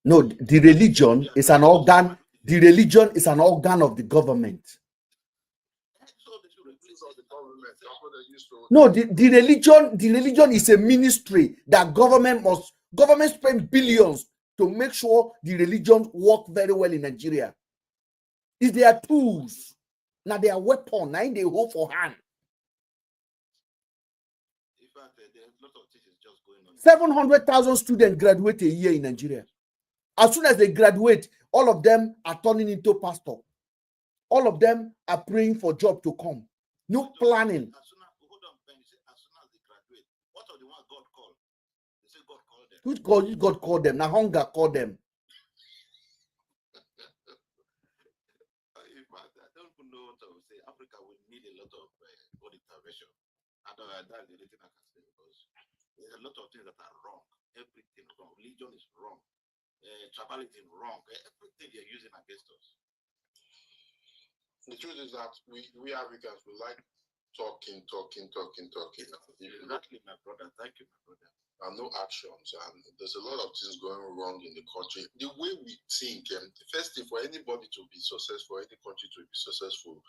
No, the religion is an organ. The religion is an organ of the government. No, the religion is a ministry that government spend billions to make sure the religion work very well in Nigeria. It's their tools. Now they are weapon. Now they hold for hand. If fact, there's a lot of things just going on. 700,000 students graduate a year in Nigeria. As soon as they graduate, all of them are turning into pastor. All of them are praying for job to come. No planning. As soon as, hold on, Ben, as soon as they graduate, what are the ones God called? They say God called them. Who's God called them? Now hunger called them. I don't even know what I would say. Africa will need a lot of God intervention. That's the only thing I can say, because there's a lot of things that are wrong. Everything wrong. Religion is wrong. Tribalism wrong. Everything they're using against us. The truth is that we Africans, we like talking. Exactly, my brother. Thank you, my brother. And no actions, and there's a lot of things going wrong in the country. The way we think, the first thing for anybody to be successful, any country to be successful,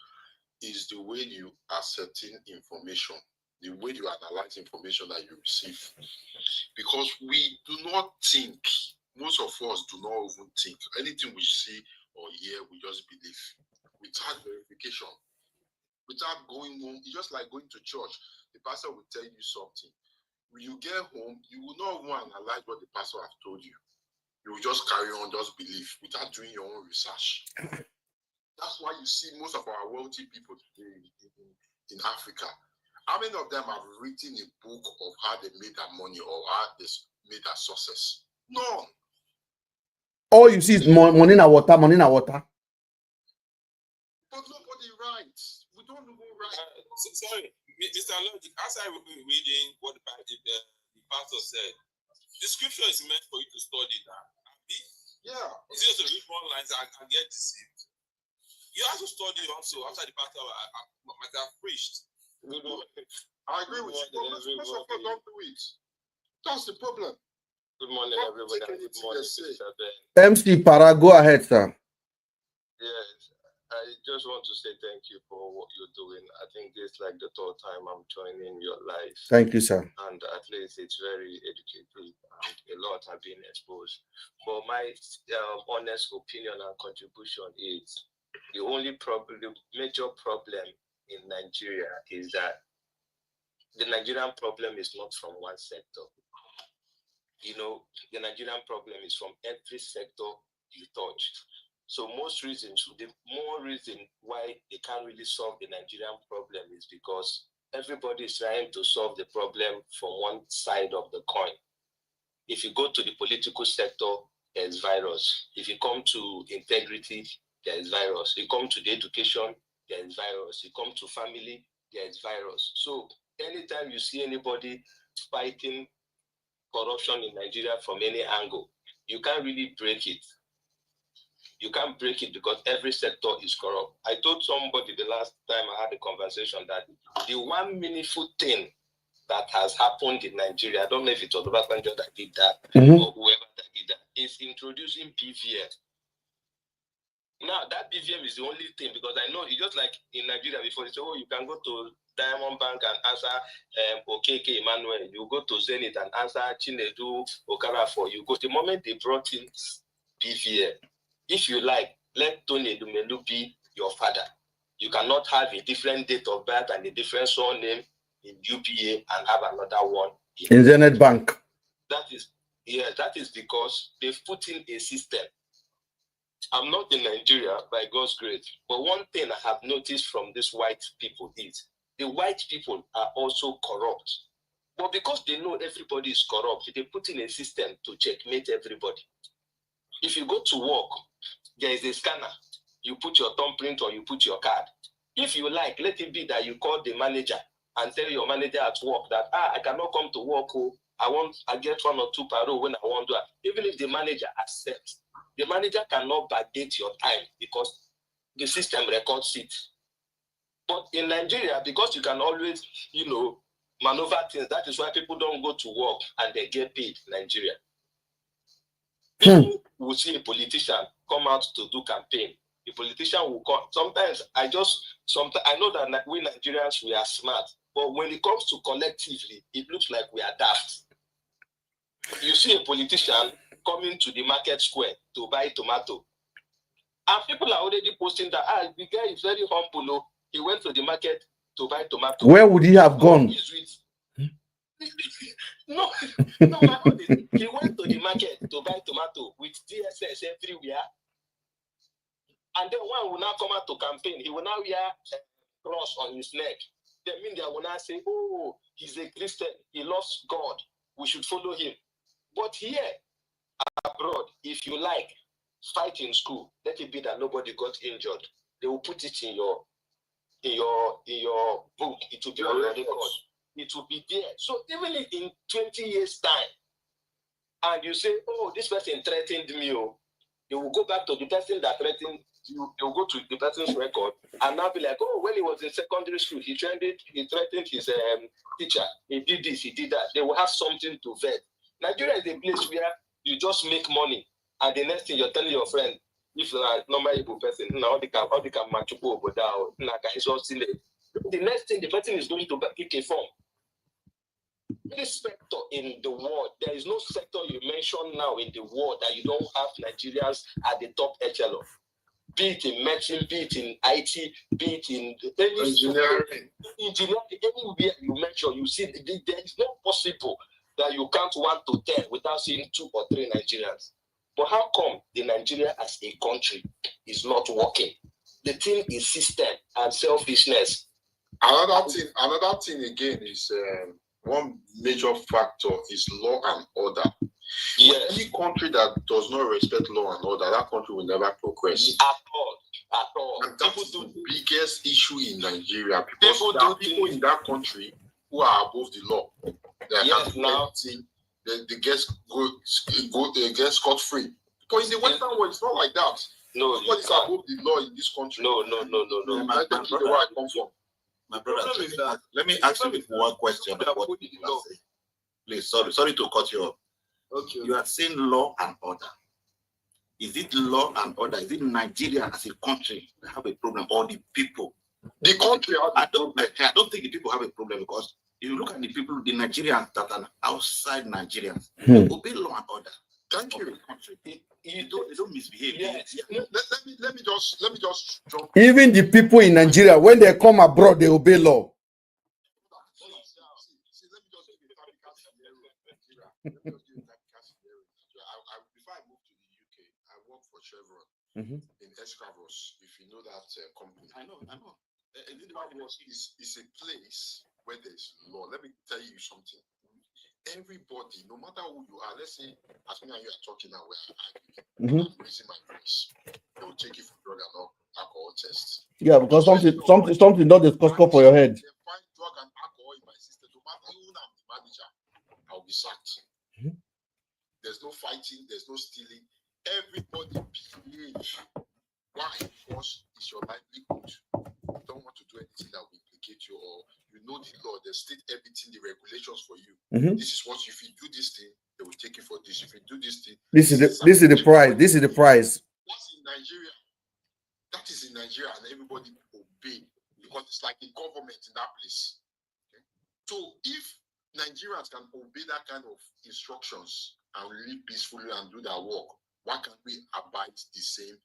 is the way you ascertain information, the way you analyze information that you receive. Because we do not think, most of us do not even think. Anything we see or hear, we just believe without verification, without going home. It's just like going to church. The pastor will tell you something. When you get home, you will not even analyze what the pastor has told you. You will just carry on, just believe, without doing your own research. That's why you see most of our wealthy people today in Africa. How many of them have written a book of how they made their money or how they made their success? None. All you see is money na water, money na water. But nobody writes. We don't even write. Sorry, Mr. Logic, as I was reading what the pastor said, the scripture is meant for you to study that. Yeah. It's just to read one lines and get deceived. You have to study also after the pastor might have preached. I agree with you. Most of us don't do it. That's the problem. Good morning, everybody. Good morning, Mr. Ben. MC Para, go ahead, sir. Yes, I just want to say thank you for what you're doing. I think this is like the third time I'm joining your live. Thank you, sir. And at least it's very educative and a lot have been exposed. But my honest opinion and contribution is the only problem, the major problem in Nigeria is that the Nigerian problem is not from one sector. You know, the Nigerian problem is from every sector you touch. So the more reason why they can't really solve the Nigerian problem is because everybody is trying to solve the problem from one side of the coin. If you go to the political sector, there's virus. If you come to integrity, there's virus. You come to the education, there's virus. You come to family, there's virus. So anytime you see anybody fighting corruption in Nigeria from any angle, you can't really break it. You can't break it because every sector is corrupt. I told somebody the last time I had a conversation that the one meaningful thing that has happened in Nigeria, I don't know if it was Obasanjo that did that or whoever that did that, is introducing BVM. Now, that BVM is the only thing, because I know it's just like in Nigeria before, they say, oh, you can go to Diamond Bank and answer Okeke Emmanuel. You go to Zenith and answer Chinedu Okarafo. You go. The moment they brought in BVM, if you like, let Tony Dumelu be your father. You cannot have a different date of birth and a different surname in UPA and have another one in Zenith Bank. That is because they've put in a system. I'm not in Nigeria by God's grace, but one thing I have noticed from these white people is the white people are also corrupt. But because they know everybody is corrupt, they put in a system to checkmate everybody. If you go to work, there is a scanner. You put your thumbprint or you put your card. If you like, let it be that you call the manager and tell your manager at work that, I cannot come to work. I get 1 or 2 parole when I want to. Even if the manager accepts, the manager cannot backdate your time because the system records it. But in Nigeria, because you can always, maneuver things, that is why people don't go to work and they get paid in Nigeria. People will see a politician come out to do campaign. The politician will come. Sometimes I know that we Nigerians, we are smart. But when it comes to collectively, it looks like we are daft. You see a politician coming to the market square to buy tomato. And people are already posting that, the guy is very humble. He went to the market to buy tomato. Where would he have gone? He's No, no, my own is, he went to the market to buy tomato with DSS everywhere. And then one will now come out to campaign. He will now wear a cross on his neck. That means they will now say, oh, he's a Christian. He loves God. We should follow him. But here, abroad, if you like, fight in school. Let it be that nobody got injured. They will put it in your book. It will be on your record. It will be there. So even if in 20 years' time, and you say, oh, this person threatened me, oh, they will go back to the person that threatened you. They will go to the person's record and now be like, oh, when he was in secondary school, he threatened his teacher. He did this, he did that. They will have something to vet. Nigeria is a place where you just make money, and the next thing you're telling your friend, if you're a normal able person, now they can match up over that. The next thing the person is going to pick a form. This sector in the world, there is no sector you mention now in the world that you don't have Nigerians at the top echelon. Be it in medicine, be it in IT, be it in engineering, anywhere you mention, you see there is not possible that you count 1 to 10 without seeing 2 or 3 Nigerians. But how come the Nigeria as a country is not working? The thing is system and selfishness. Another thing again is one major factor is law and order. Yes. Any country that does not respect law and order, that country will never progress. At all. And that's the biggest issue in Nigeria, because there are people in that country who are above the law. They get scot-free. Because in the Western world, it's not like that. No, nobody's above the law in this country. No. My brother, where I come from. My brother, let me ask you one question. Please, sorry to cut you off. Okay. You are saying law and order. Is it law and order? Is it Nigeria as a country that have a problem, or the people? The country. I don't think the people have a problem, because if you look at the people, the Nigerians that are outside Nigerians, obey law and order. Thank you. The country. They don't misbehave. Yes. Let me just jump. Even the people in Nigeria, when they come abroad, they obey law. Before I moved to the UK, I worked for Chevron in Escravos. If you know that company, I know. Escravos is a place where there's law. Let me tell you something. Everybody, no matter who you are, let's say as me and you are talking now, I'm raising my voice. They will take you for drug and alcohol tests. Yeah, because something not discussed for your head. They find drug and alcohol in my system. No matter who I'm the manager, I'll be sacked. There's no fighting, there's no stealing. Everybody behave. Why? Because it's your livelihood. You don't want to do anything that will implicate you, or you know the law, they state everything, the regulations for you. This is what, if you do this thing, they will take you for this. If you do this thing, this is the price. This is the price. That's in Nigeria. That is in Nigeria, and everybody obey, because it's like a government in that place. Okay? So if Nigerians can obey that kind of instructions and live peacefully and do their work, why can't we abide the same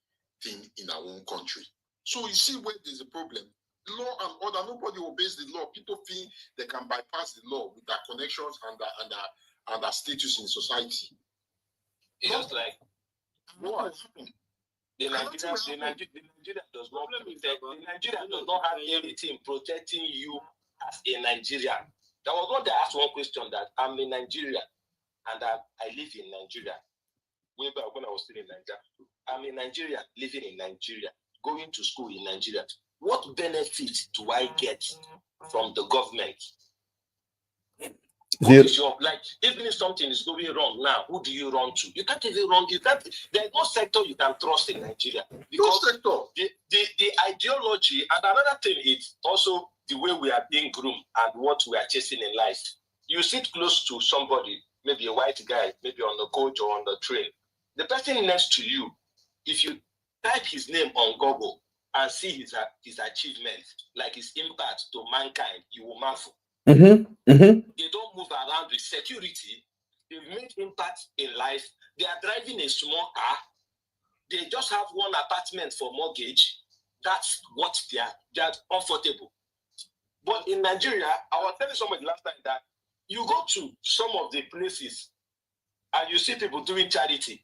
thing in our own country? So you see where there's a problem. Law and order, nobody obeys the law. People think they can bypass the law with their connections and their status in society. Just like what happened? The Nigeria does not protect. The Nigeria does not have anything protecting you as a Nigerian. There was one that asked one question that I'm in Nigeria and I live in Nigeria. Way back when I was still in Nigeria, I'm in Nigeria, living in Nigeria, going to school in Nigeria. What benefit do I get from the government? Like, even if something is going wrong now, who do you run to? You can't even run. There's no sector you can trust in Nigeria. Because the ideology, and another thing is also the way we are being groomed and what we are chasing in life. You sit close to somebody, maybe a white guy, maybe on the coach or on the train. The person next to you, if you type his name on Google and see his achievements, like his impact to mankind, you will marvel. They don't move around with security. They've made impact in life. They are driving a small car. They just have one apartment for mortgage. That's what they are comfortable. But in Nigeria, I was telling somebody last time that You go to some of the places and you see people doing charity.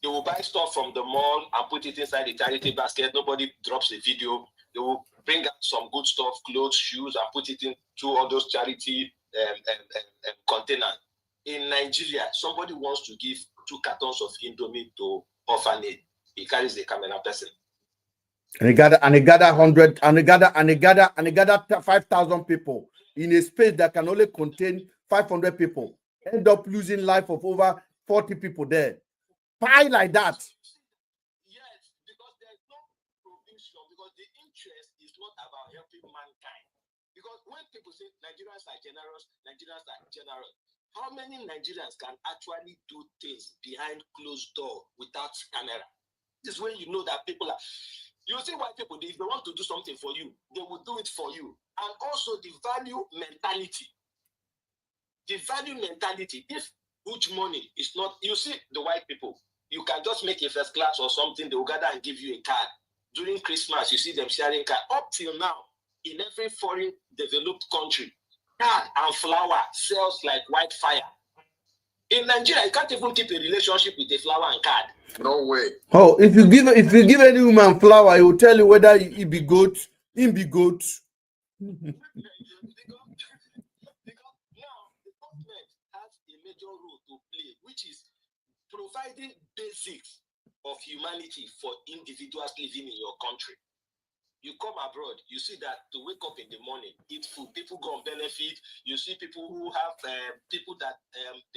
They will buy stuff from the mall and put it inside the charity basket. Nobody drops a video. They will bring out some good stuff, clothes, shoes, and put it into all those charity containers. In Nigeria, somebody wants to give 2 cartons of Indomie to orphanage. He carries a camera person. And he gather 100, and he gather 5,000 people in a space that can only contain 500 people. End up losing life of over 40 people there. Pie like that. Yes, because there's no provision, because the interest is not about helping mankind. Because when people say Nigerians are generous, how many Nigerians can actually do things behind closed door without camera? This is when you know that people are. You see why people, if they want to do something for you, they will do it for you. And also the value mentality. The value mentality. If huge money is not, you see the white people, you can just make a first class or something, they will gather and give you a card. During Christmas, you see them sharing card. Up till now, in every foreign developed country, card and flower sells like wildfire. In Nigeria, you can't even keep a relationship with a flower and card. No way. Oh, if you give any woman flower, he will tell you whether he be goat, him be goat. Because now the government has a major role to play, which is providing basics of humanity for individuals living in your country. You come abroad, you see that to wake up in the morning, eat food, people go on benefit. You see people who have people that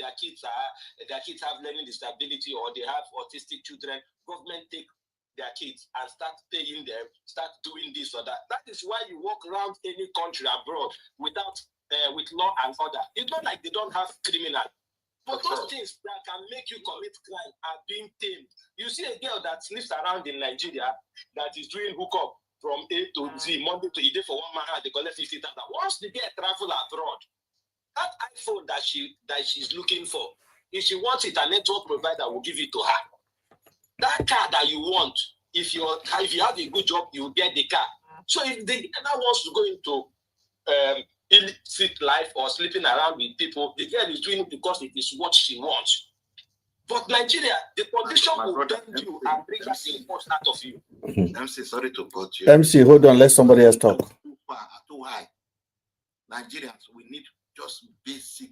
their kids have learning disability or they have autistic children. Government take their kids and start paying them, start doing this or that. That is why you walk around any country abroad without with law and order. It's not like they don't have criminals. But those things that can make you commit crime are being tamed. You see a girl that sleeps around in Nigeria that is doing hookup from A to Z, Monday to Friday for 1 month, they collect 50,000. Once they get travel abroad, that iPhone that she's looking for, if she wants it, a network provider will give it to her. That car that you want, if you have a good job, you will get the car. So if the girl wants to go into illicit life or sleeping around with people, the girl is doing it because it is what she wants. But Nigeria, the condition will bend you and bring out the most out of you. MC, sorry to cut you. MC, hold on, let somebody else talk. Too far, too high. Nigerians, we need just basic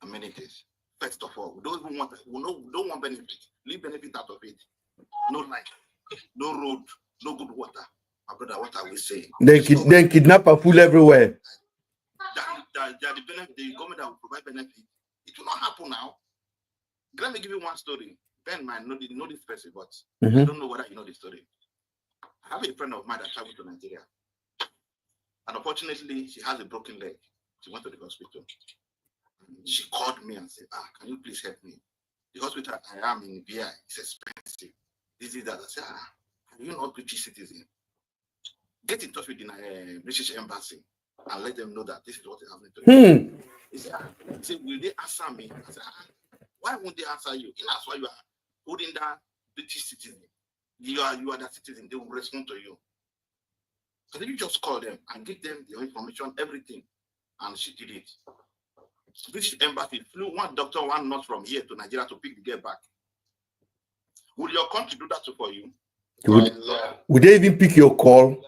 amenities. First of all, we don't want benefit. Leave benefit out of it. No light, no road, no good water. My brother, what are we saying? Then kidnap a fool everywhere. The government that will provide benefit. It will not happen now. Let me give you one story. Ben might know this person, but I don't know whether you know the story. I have a friend of mine that traveled to Nigeria. And unfortunately, she has a broken leg. She went to the hospital. She called me and said, can you please help me? The hospital I am in BI is expensive. This is that. I said, are you not British citizen? Get in touch with the British embassy and let them know that this is what is happening to you. He said, will they answer me? I said, why won't they answer you? That's why you are holding that British citizen. You are that citizen. They will respond to you. So then you just call them and give them the information, everything. And she did it. British embassy flew one doctor, one nurse from here to Nigeria to pick the girl back. Would your country do that for you? Would they even pick your call?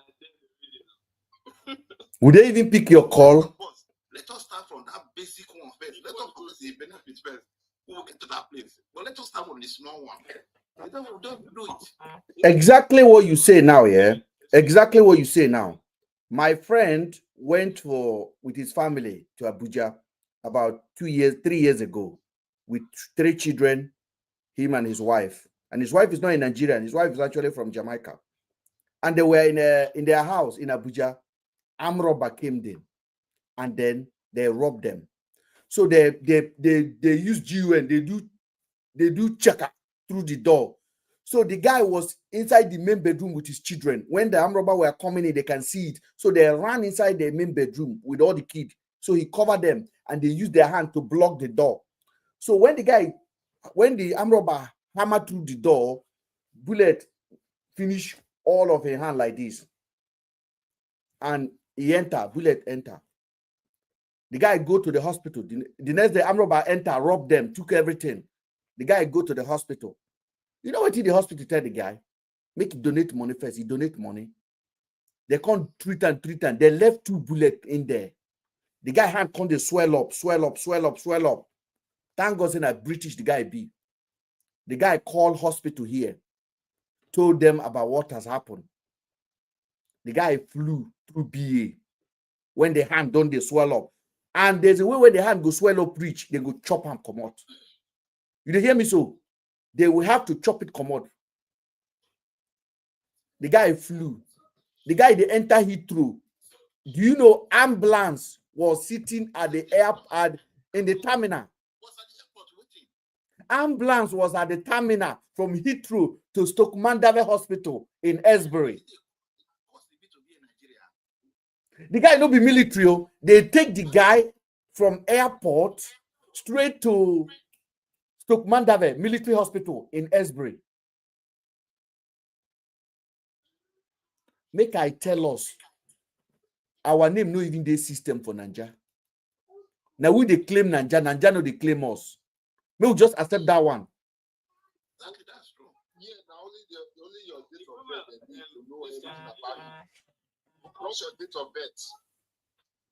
Would they even pick your call? Let us start from that basic one first. Let us go to the benefits first. We will get to that place. But let us start from the small one. Don't do it. Exactly what you say now, yeah? Exactly what you say now. My friend went with his family to Abuja about 3 years ago with 3 children, him and his wife. And his wife is not in Nigeria. His wife is actually from Jamaica. And they were in their house in Abuja. Armed robber came in and then they robbed them. So they use GUN, they do checker through the door. So the guy was inside the main bedroom with his children. When the armed robber were coming in, they can see it. So they ran inside the main bedroom with all the kids. So he covered them and they used their hand to block the door. So when the armed robber hammered through the door, bullet finished all of his hand like this. And he bullet enter. The guy go to the hospital. The next day, armed robber enter, rob them, took everything. The guy go to the hospital. You know what the hospital tell the guy? Make him donate money first. He donate money. They can't treat and. They left 2 bullets in there. The guy hand come, they swell up. Thank God that British the guy be. The guy called hospital here, told them about what has happened. The guy flew through BA. When the hand don't they swell up. And there's a way where the hand go swell up reach, they go chop and come out. You hear me so? They will have to chop it come out. The guy flew. The guy they enter Heathrow. Do you know ambulance was sitting at the airport in the terminal? Ambulance was at the terminal from Heathrow to Stoke Mandeville Hospital in Esbury. The guy no be military. They take the guy from airport straight to Stoke Mandeville Military Hospital in Esbury. Make I tell us, our name no even the system for Naija. Now we they claim Naija, Naija no they claim us. May we just accept that one. Exactly, that's true. Yeah, now only your date of birth they need to know everything about you. What's your date of birth?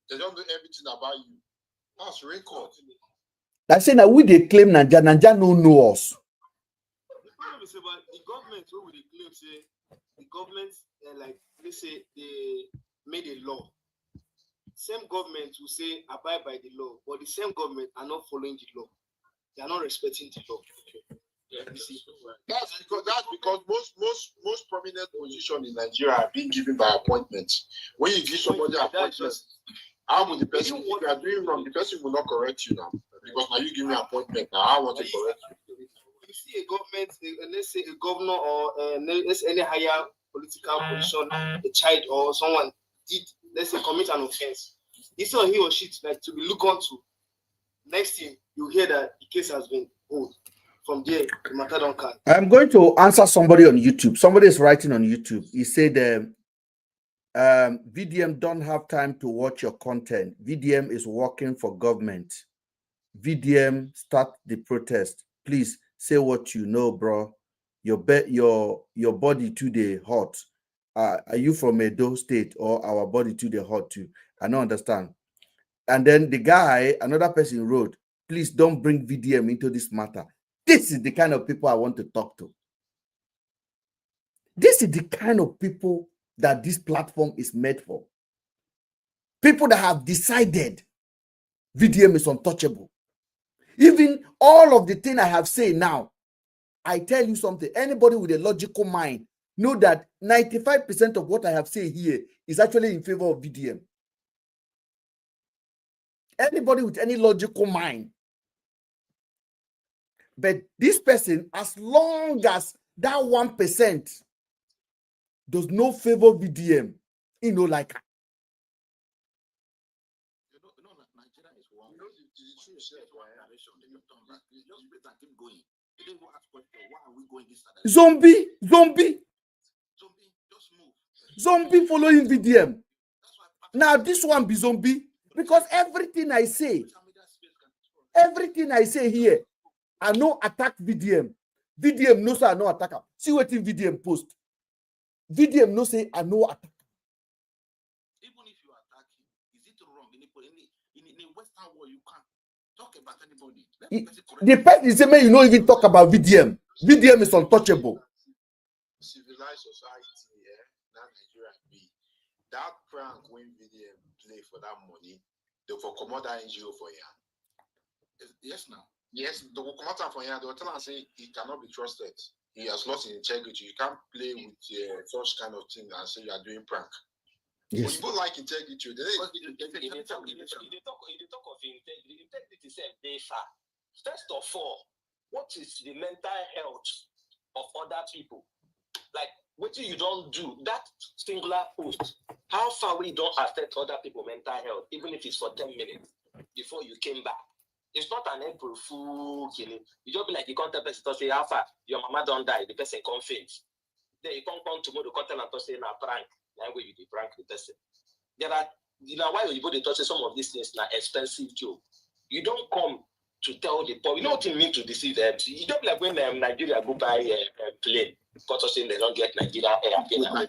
They don't know everything about you. That's record. I say now we they claim Naija, Naija no know us. The problem is about the government, what would they claim? Say the government, like let's say they made a law. Same government will say abide by the law, but the same government are not following the law. They are not respecting the law. Yeah, you see. That's because most prominent positions in Nigeria are being given by appointment. When you give somebody an appointment, how will the person, if you are doing wrong, the person will not correct you now. Because now you give me an appointment, now I want to correct you. You see a government, let's say a governor or let's any higher political position, a child or someone did, let's say, commit an offense. It's not he or she like to be looked onto. Next thing you hear that the case has been hold. From there, the matter don't come. I'm going to answer somebody on YouTube. Somebody is writing on YouTube. He said, VDM don't have time to watch your content. VDM is working for government. VDM start the protest. Please say what you know, bro. Your body today hot. Are you from Edo State or our body today hot too? I don't understand. And then the guy, another person wrote, please don't bring VDM into this matter. This is the kind of people I want to talk to. This is the kind of people that this platform is made for. People that have decided VDM is untouchable. Even all of the things I have said now, I tell you something, anybody with a logical mind know that 95% of what I have said here is actually in favor of VDM. Anybody with any logical mind. But this person, as long as that 1% does not favor VDM, you know, like Nigeria is one. You said one direction, then you turn back. You just better keep going. You didn't go ask question, why are we going this direction? Zombie, just move. Zombie following VDM. Now this one be zombie because everything I say here, I no attack VDM. VDM no say I no attack. See what in VDM post. VDM no say I no attack. Even if you attack him, is it wrong? In the Western world, you can't talk about anybody. The person say, man, you don't even talk about VDM. VDM is untouchable. Civilized society, now Nigeria be that prank when VDM play for that money, they will come out that NGO for you. Yes, now. Yes, they will come out for you. They will tell and say he cannot be trusted. He has lost his integrity. You can't play with such kind of thing and say you are doing prank. Yes. People like integrity. They talk of integrity. Integrity itself, they far. First of all, what is the mental health of other people? Like, what you don't do, that singular post, how far we don't affect other people's mental health, even if it's for 10 minutes before you came back. It's not an April Fool killing. You just be like, you can't tell person to say, how far your mama don't die, the person can't faint. Then you can't come tomorrow, you can't tell them to say, na prank. That way you prank the person. There are you know why you they talk say some of these things are expensive joke. You don't come to tell the public. You know what you mean to deceive them. You don't like when Nigeria go buy a plane because saying they don't get Nigeria air. No, I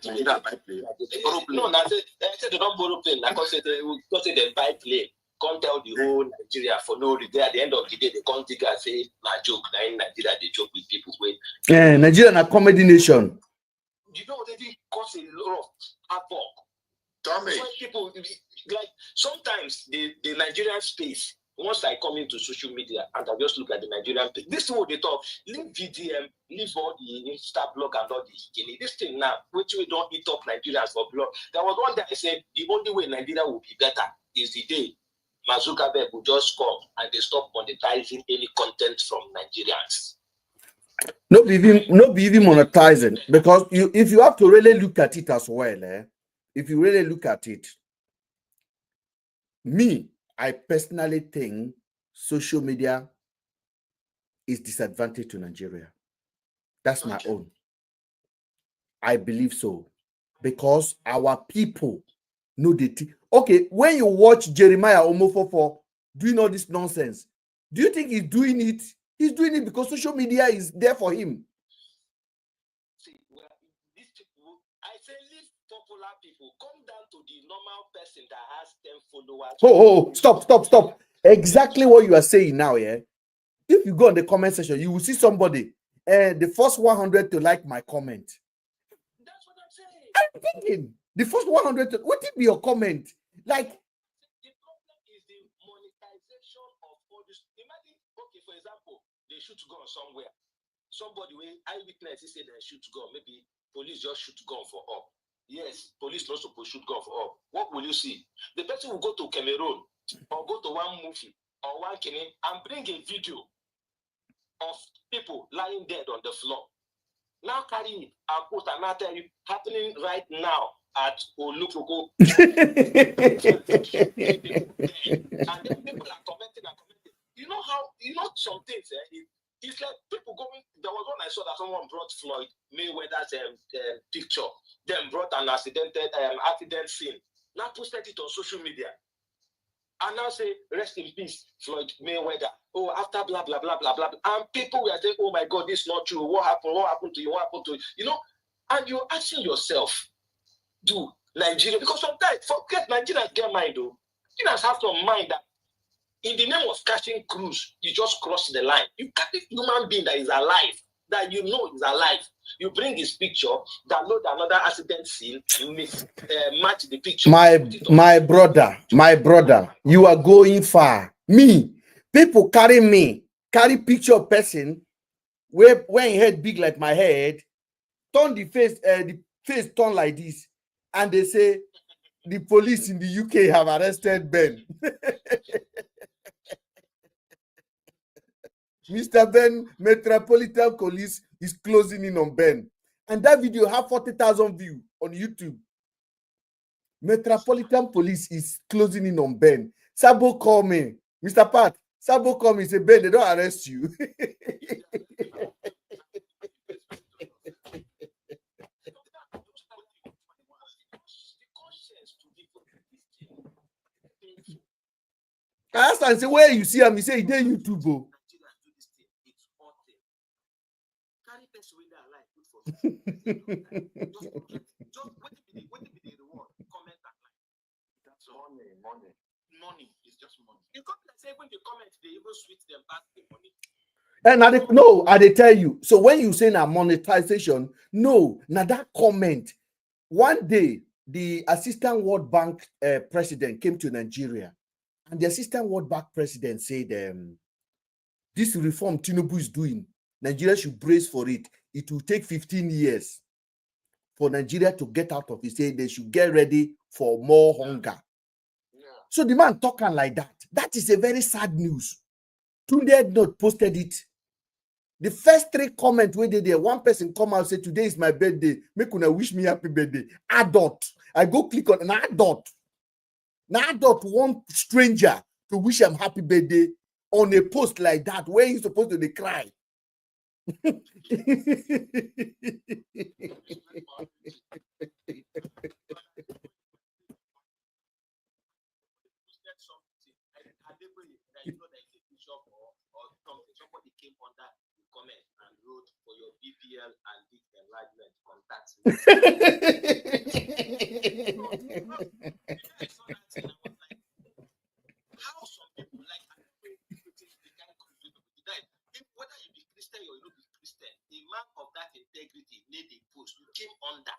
said they don't borrow plane. Like I said, they buy plane. Can't tell the whole Nigeria for no reason. At the end of the day, they can't think and say na joke. Now in Nigeria, they joke with people. Yeah, Nigeria a comedy nation. You know, they did cause a lot of havoc. Damage. People like sometimes the Nigerian space. Once I come into social media and I just look at the Nigerian page, this is what they talk. Leave VDM, leave all the Insta blog and all the this thing now, which we don't eat up Nigerians for blog. There was one day I said the only way Nigeria will be better is the day Mazuka will just come and they stop monetizing any content from Nigerians. Not be even monetizing, because if you have to really look at it as well, if you really look at it, I personally think social media is disadvantage to Nigeria. That's my own. I believe so, because our people know the okay. When you watch Jeremiah Omofofo doing all this nonsense, do you think he's doing it? He's doing it because social media is there for him. See, well, these people, I say leave popular people, come down to the normal person that has 10 followers. Stop. Exactly what you are saying now, yeah. If you go in the comment section, you will see somebody, the first 100 to like my comment. That's what I'm saying. I'm thinking, the first 100 to, what did be your comment? Like, the problem is the monetization of all this. Imagine, okay, for example, they shoot gun somewhere. Somebody will eyewitness say they shoot gun. Maybe police just shoot gun for up. Yes, police not supposed to shoot gun for up. What will you see? The person will go to Cameroon or go to one movie or one Kenya and bring a video of people lying dead on the floor. Now carry it and put another happening right now at Olukoko. And then people are commenting. You know how, some things, it's like people going. There was one I saw that someone brought Floyd Mayweather's picture, then brought an accident scene. Now posted it on social media. And now say, rest in peace, Floyd Mayweather. Oh, after blah, blah, blah, blah, blah. And people were saying, oh my God, this is not true. What happened? What happened to you? What happened to you? You know, and you're asking yourself, do Nigeria, because sometimes, forget Nigerians get mind though. Nigerians have to mind that in the name of catching cruise, you just cross the line. You catch a human being that is alive, that you know is alive. You bring his picture, download another accident scene, match the picture. My brother, you are going far. People carry picture of person where when head big like my head, turn the face turn like this, and they say the police in the UK have arrested Ben. Mr. Ben, Metropolitan Police is closing in on Ben. And that video have 40,000 views on YouTube. Metropolitan Police is closing in on Ben. Sabo call me. Mr. Pat, Sabo call me, say, Ben, they don't arrest you. I asked and say, where you see him? He say, he did YouTube. Oh. Money is just money. You come and say when they comment, they even switch them back the money. And I tell you. So when you say now monetization, no, now that comment. One day, the assistant World Bank president came to Nigeria, and the assistant World Bank president said, "This reform Tinubu is doing, Nigeria should brace for it. It will take 15 years for Nigeria to get out of it. Say they should get ready for more hunger." Yeah. So the man talking like that. That is a very sad news. Tunde had not posted it. The first 3 comments where they there, one person come out and say, "Today is my birthday. Make una wish me happy birthday." Adult. I go click on an adult. An adult want stranger to wish him happy birthday on a post like that where he's supposed to cry. How some people like I don't know the kind of whether you be Christian or you don't be Christian, a man of that integrity made a post. You came under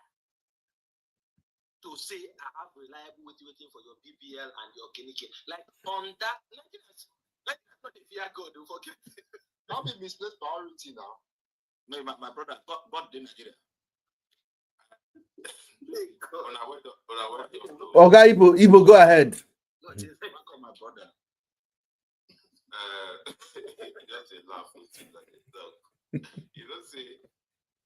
to say I have reliable waiting for your BBL and your Kinike. Like on that, like that's not a fear God, don't forget. That be misplaced priority now. No, my brother, God in Nigeria. Okay, Ibo, go ahead. Welcome, my brother. Just a laugh with you like a dog. You know, say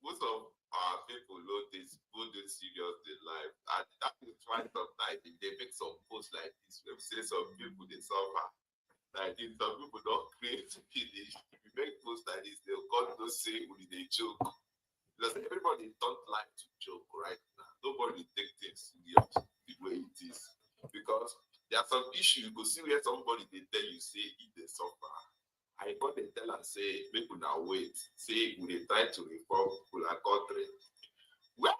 most of our people know this, go this serious in life, and that is why sometimes they make some posts like this. When say some people they suffer, like this, some people don't create finish. If you make posts like this, they'll come to say they joke. Because everybody don't like to joke right now. Nobody take things serious the way it is. Because there are some issues you go see where somebody they tell you say if they suffer. I got they tell and say people now wait, say we they try to reform people and country. Well,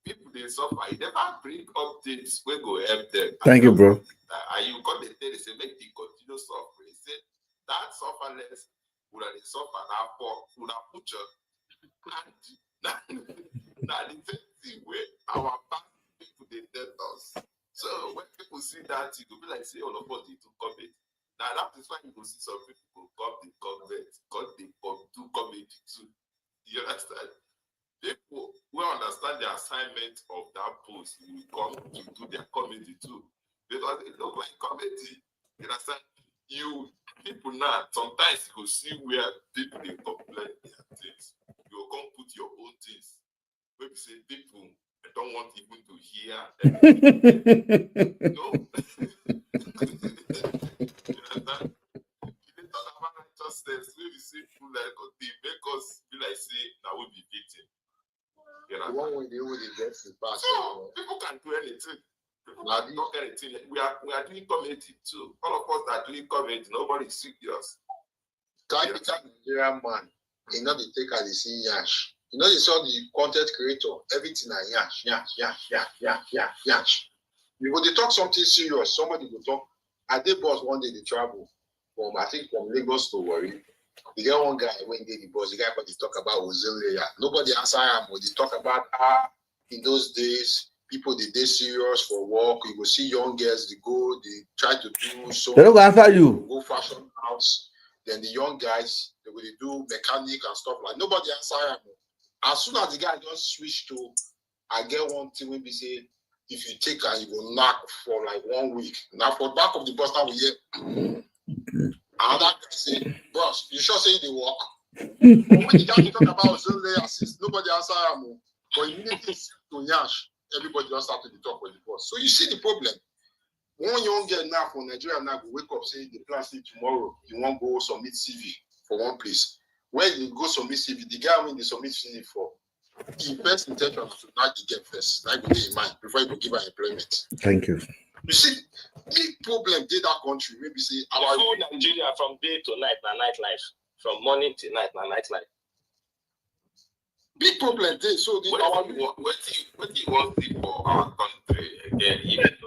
people they suffer, you never bring updates we go help them. Thank you, bro. And you got the tell they say make the continue suffering. Say that sufferless would have suffer now for would have put your and now the thing where our past people they tell us. So when people see that, it will be like say all of us need to comment. Now that is why you will see some people come the comment, because they come to comedy too. You understand? People who understand the assignment of that post will come to do their comedy too. Because it look like comedy. You understand? You people now sometimes you will see where people they complain their things. You will come put your own things. Maybe say people I don't want even to hear. No. You understand? If they talk about righteousness, maybe say people like they make us be like say that will be victim. You know? One way they would get the back. So people can do anything. People can talk anything. We are doing comedy too. All of us are doing comedy. Nobody is serious. Typical Nigerian man, he not the take as he see yash. You know, they saw the content creator, everything are yash. You go they talk something serious, somebody will talk. I did boss one day they travel from I think from Lagos to Warri. The get one guy when they the boss, the guy they talk about ozone layer. Nobody answer him or they talk about in those days people they serious for work. You will see young girls they go, they try to do so. They don't answer you. Go fashion house. Then the young guys they will do mechanic and stuff like nobody answer him. As soon as the guy just switch to, I get one thing when we say if you take and you will knock for like 1 week. Now for back of the bus now we hear another guy say, boss, you sure say they walk? But when the guy talk about zone layer assist, nobody answer him. But immediately to Yash, everybody just started to talk with the boss. So you see the problem. One young girl now from Nigeria now will wake up saying the plan say tomorrow you won't go submit CV for one place. When you go submit CV, the guy when they submit CV for, the first intention is to not the girl first. That would be in mind before you give her employment. Thank you. You see, big problem did that country. Maybe say our whole Nigeria from day to night, na nightlife. From morning to night, na nightlife. Big problem there. So the what do you want for our country again? Even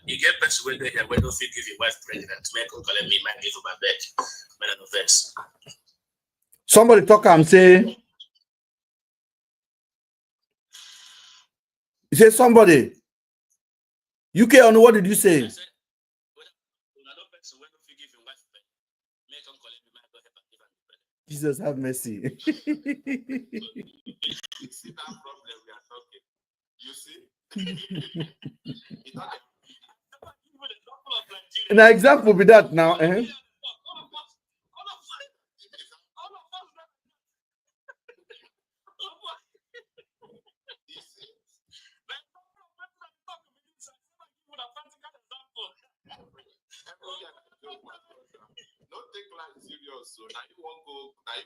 you get person when they when don't give your wife pregnant, make her call me man give my bed. Man no offense. Somebody talk and say, you say somebody. UK on what did you say? Jesus have mercy. You see that problem we are talking. You see? An example be that now. Don't take life serious. So now you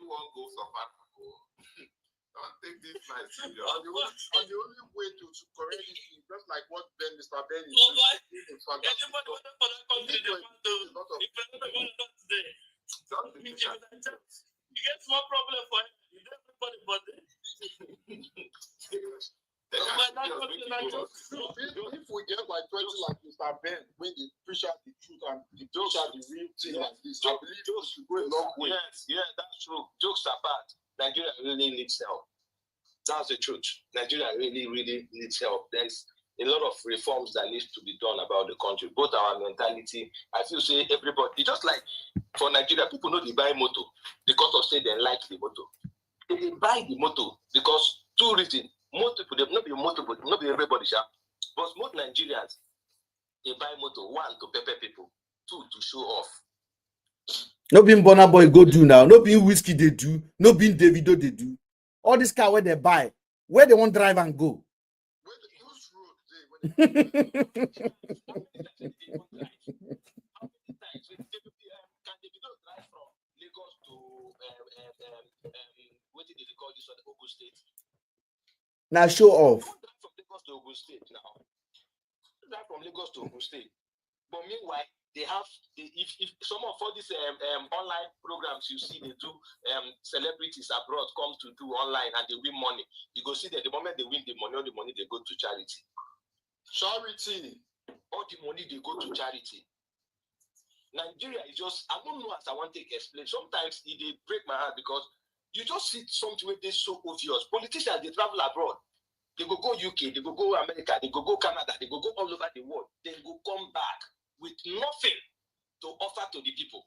won't go suffer. Don't take this life serious. the only way to correct it is just like what Mr. Ben is doing. You get small problem for everybody, but Jokes are the real thing like this. I believe jokes should go a long way. Yes, that's true. Jokes apart, Nigeria really needs help. That's the truth. Nigeria really, really needs help. There's a lot of reforms that needs to be done about the country, both our mentality. I feel say everybody, just like for Nigeria, people know they buy motor because of say they like the motor. They buy the motor because two reasons. Most people, they not be motor, but not be everybody, but most Nigerians, they buy motor, one, to pepper people, two, to show off. No being Burna Boy go do now, no being Whiskey they do, no being Davido they do. All this car where they buy, where they want drive and go. Can Davido drive from Lagos to what did they call this one, Ogun State? Now show off. Drive from Lagos to Ogun State now. Drive from Lagos to Ogun State. But meanwhile, they have if some of all these online programs you see they do celebrities abroad come to do online and they win money. You go see that the moment they win the money, all the money they go to charity. Charity. All the money they go to charity. Nigeria is just, I don't know as I want to explain. Sometimes it they break my heart because you just see something where they so obvious. Politicians they travel abroad. They go UK, they go America, they go Canada, they go all over the world. Then go come back with nothing to offer to the people.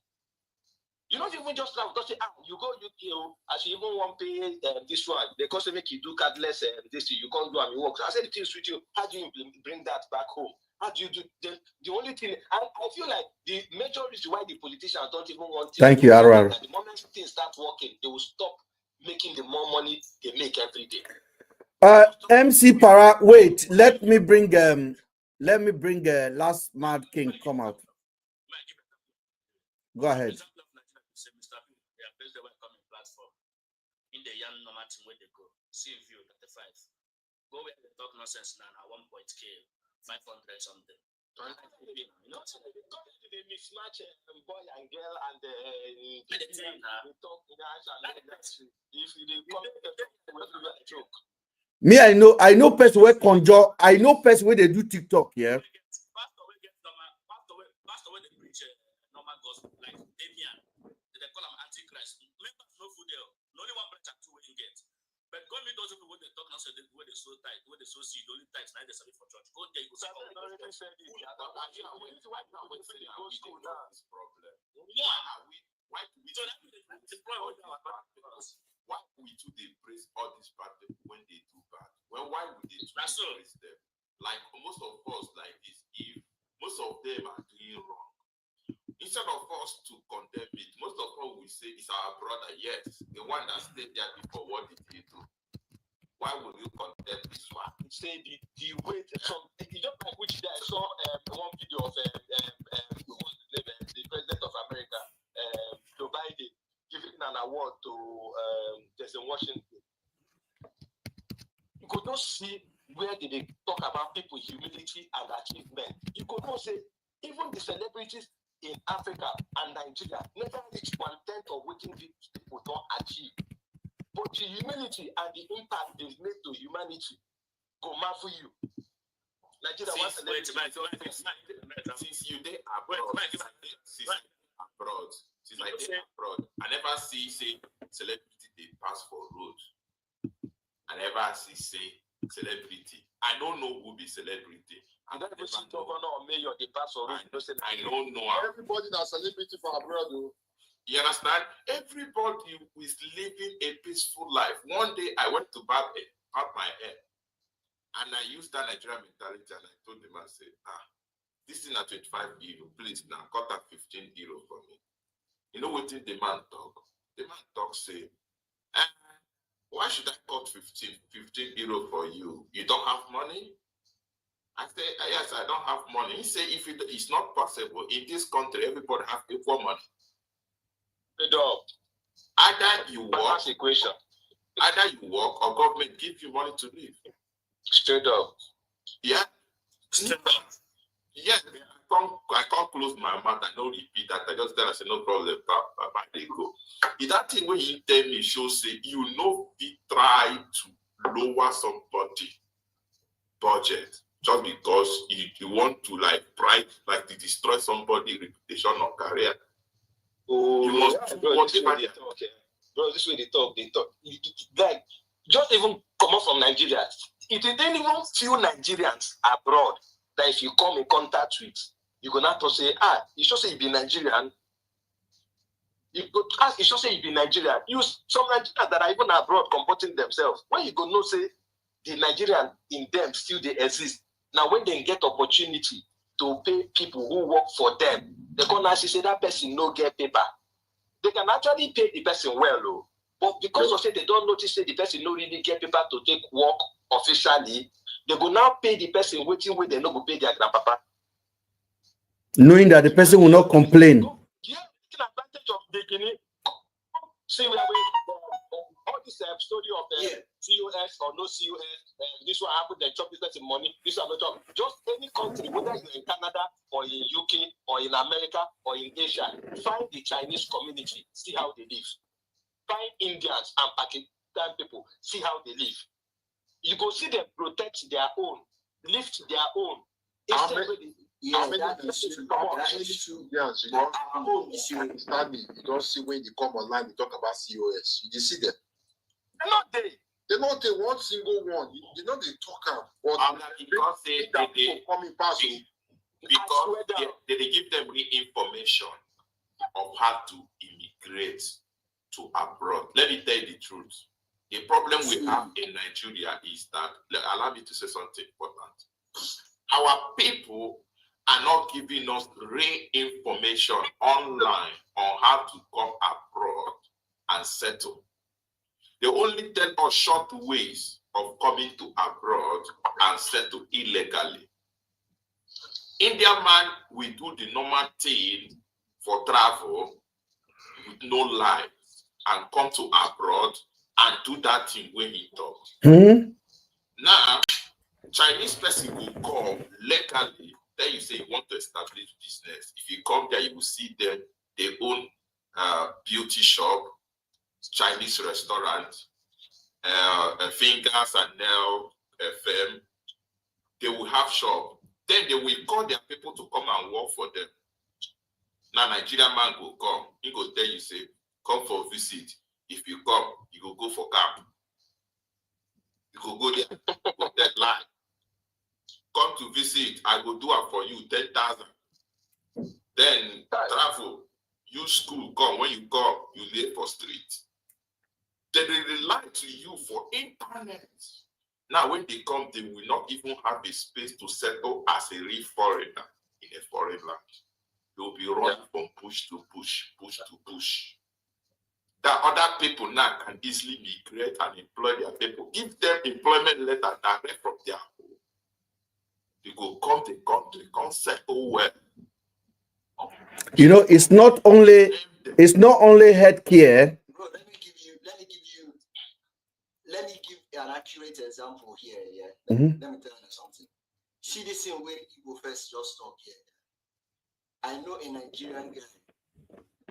You don't even just travel. Don't say, you go UK, as you even want to pay this one, they cost make you do cardless this, you can't do and you work. So I said the things with you, how do you bring that back home? How do you do the only thing? I feel like the major reason why the politicians don't even want to. Thank you, RR. The moment things start working, they will stop making the more money they make every day. MC Para, wait, let me bring last Mad King come out. Go ahead. In the young normal team where they go, see view 35. Go where they talk nonsense now, 1.k, 500 something. You know, they mismatch boy and girl and they talk if they come joke. Me, I know person where conjure, I know person where they do TikTok, yeah. Pastor where they preach normal gospel, like Damian, they call him Antichrist. Members no food there. Only one branch and two way you get. But God made those people when they talk now, so where they so tight, where they so see, the only tight now they serve for church. Go there, you go see. Why do we do they praise all these bad people when they do bad? Well, why would they praise them? Like most of us like this, if most of them are doing wrong, instead of us to condemn it, most of us will say it's our brother. Yes, the one that stayed there before. What did he do? Why would you condemn this one? Say the way you don't like which day I saw one video of the president of America, Joe Biden, giving an award to Destin Washington. You could not see where did they talk about people's humility and achievement. You could not say even the celebrities in Africa and Nigeria never reach 1/10 of what people don't achieve. But the humility and the impact they've made to humanity go mad for you. Nigeria since you did abroad, since I did abroad, I never see say celebrity they pass for road. I never see say celebrity. I don't know who be celebrity. I don't even see governor or mayor they pass for road. I don't know. Everybody that's celebrity for abroad, though. You understand? Everybody is living a peaceful life. One day I went to barb my hair, and I used that Nigerian mentality, and I told them, I said, this thing at 25 euro, please now cut that 15 euro for me. You know what the man talk? The man talk say, why should I cut 15 euro for you? You don't have money? I say, yes, I don't have money. He say, if it's not possible, in this country, everybody have equal money. Either you work, equation. Either you work or government give you money to live. Straight up. Yeah. Straight up. Yeah. I can't close my mouth. I don't repeat that. I just tell I say no problem. Bye. They go. If that thing when you tell me shows say you know we try to lower somebody budget. just because you want to like pride, like to destroy somebody's reputation or career. Oh, you must yeah, do bro, this way whatever they talk, yeah. Bro, this way they talk. Like, just even come up from Nigeria. It didn't even few Nigerians abroad that if you come in contact with, you go not to say, you should say you be Nigerian. You go ask, you should say you be Nigerian. Use some Nigerians that are even abroad comporting themselves. When you go no say the Nigerian in them still they exist. Now when they get opportunity to pay people who work for them, they can actually say that person no get paper. They can actually pay the person well, though. But because of say they don't notice that the person no really get paper to take work officially, they go now pay the person waiting where they no go pay their grandpapa. Knowing that the person will not complain. Yeah, taking advantage of the guinea. See where all this story of COS or no COS, this one happened, they chop this person money, this one no chop. Just any country, whether you're in Canada or in UK or in America or in Asia, find the Chinese community, see how they live. Find Indians and Pakistan people, see how they live. You go see them protect their own, lift their own. How many you don't see when they come online, they talk about COS. You see them? They're not there. They not take one single one. They know they talk out. But because they give them information of how to immigrate to abroad. Let me tell you the truth. The problem we have in Nigeria is that, allow me to say something important. Our people are not giving us real information online on how to come abroad and settle. They only tell us short ways of coming to abroad and settle illegally. Indian man will do the normal thing for travel with no life and come to abroad and do that thing when he talks. Now, Chinese person will come legally. Then you say you want to establish business. If you come there, you will see them. They own beauty shop, Chinese restaurant, fingers and nail FM. They will have shop. Then they will call their people to come and work for them. Now Nigerian man will come. He go tell you, say, come for a visit. If you come, you go go for camp. You go go there, go deadline. Come to visit, I will do it for you, 10,000. Then travel, use school, come. When you come, you lay for street. Then they rely to you for internet. Now, when they come, they will not even have a space to settle as a real foreigner in a foreign land. They will be running from push to push, push to push. That other people now can easily migrate and employ their people. Give them employment letter direct from their home. They go come to the country, come settle well. You know, it's not only healthcare. Bro, let me give an accurate example here. Yeah. Let me tell you something. See this thing where people first just talk here. I know a Nigerian guy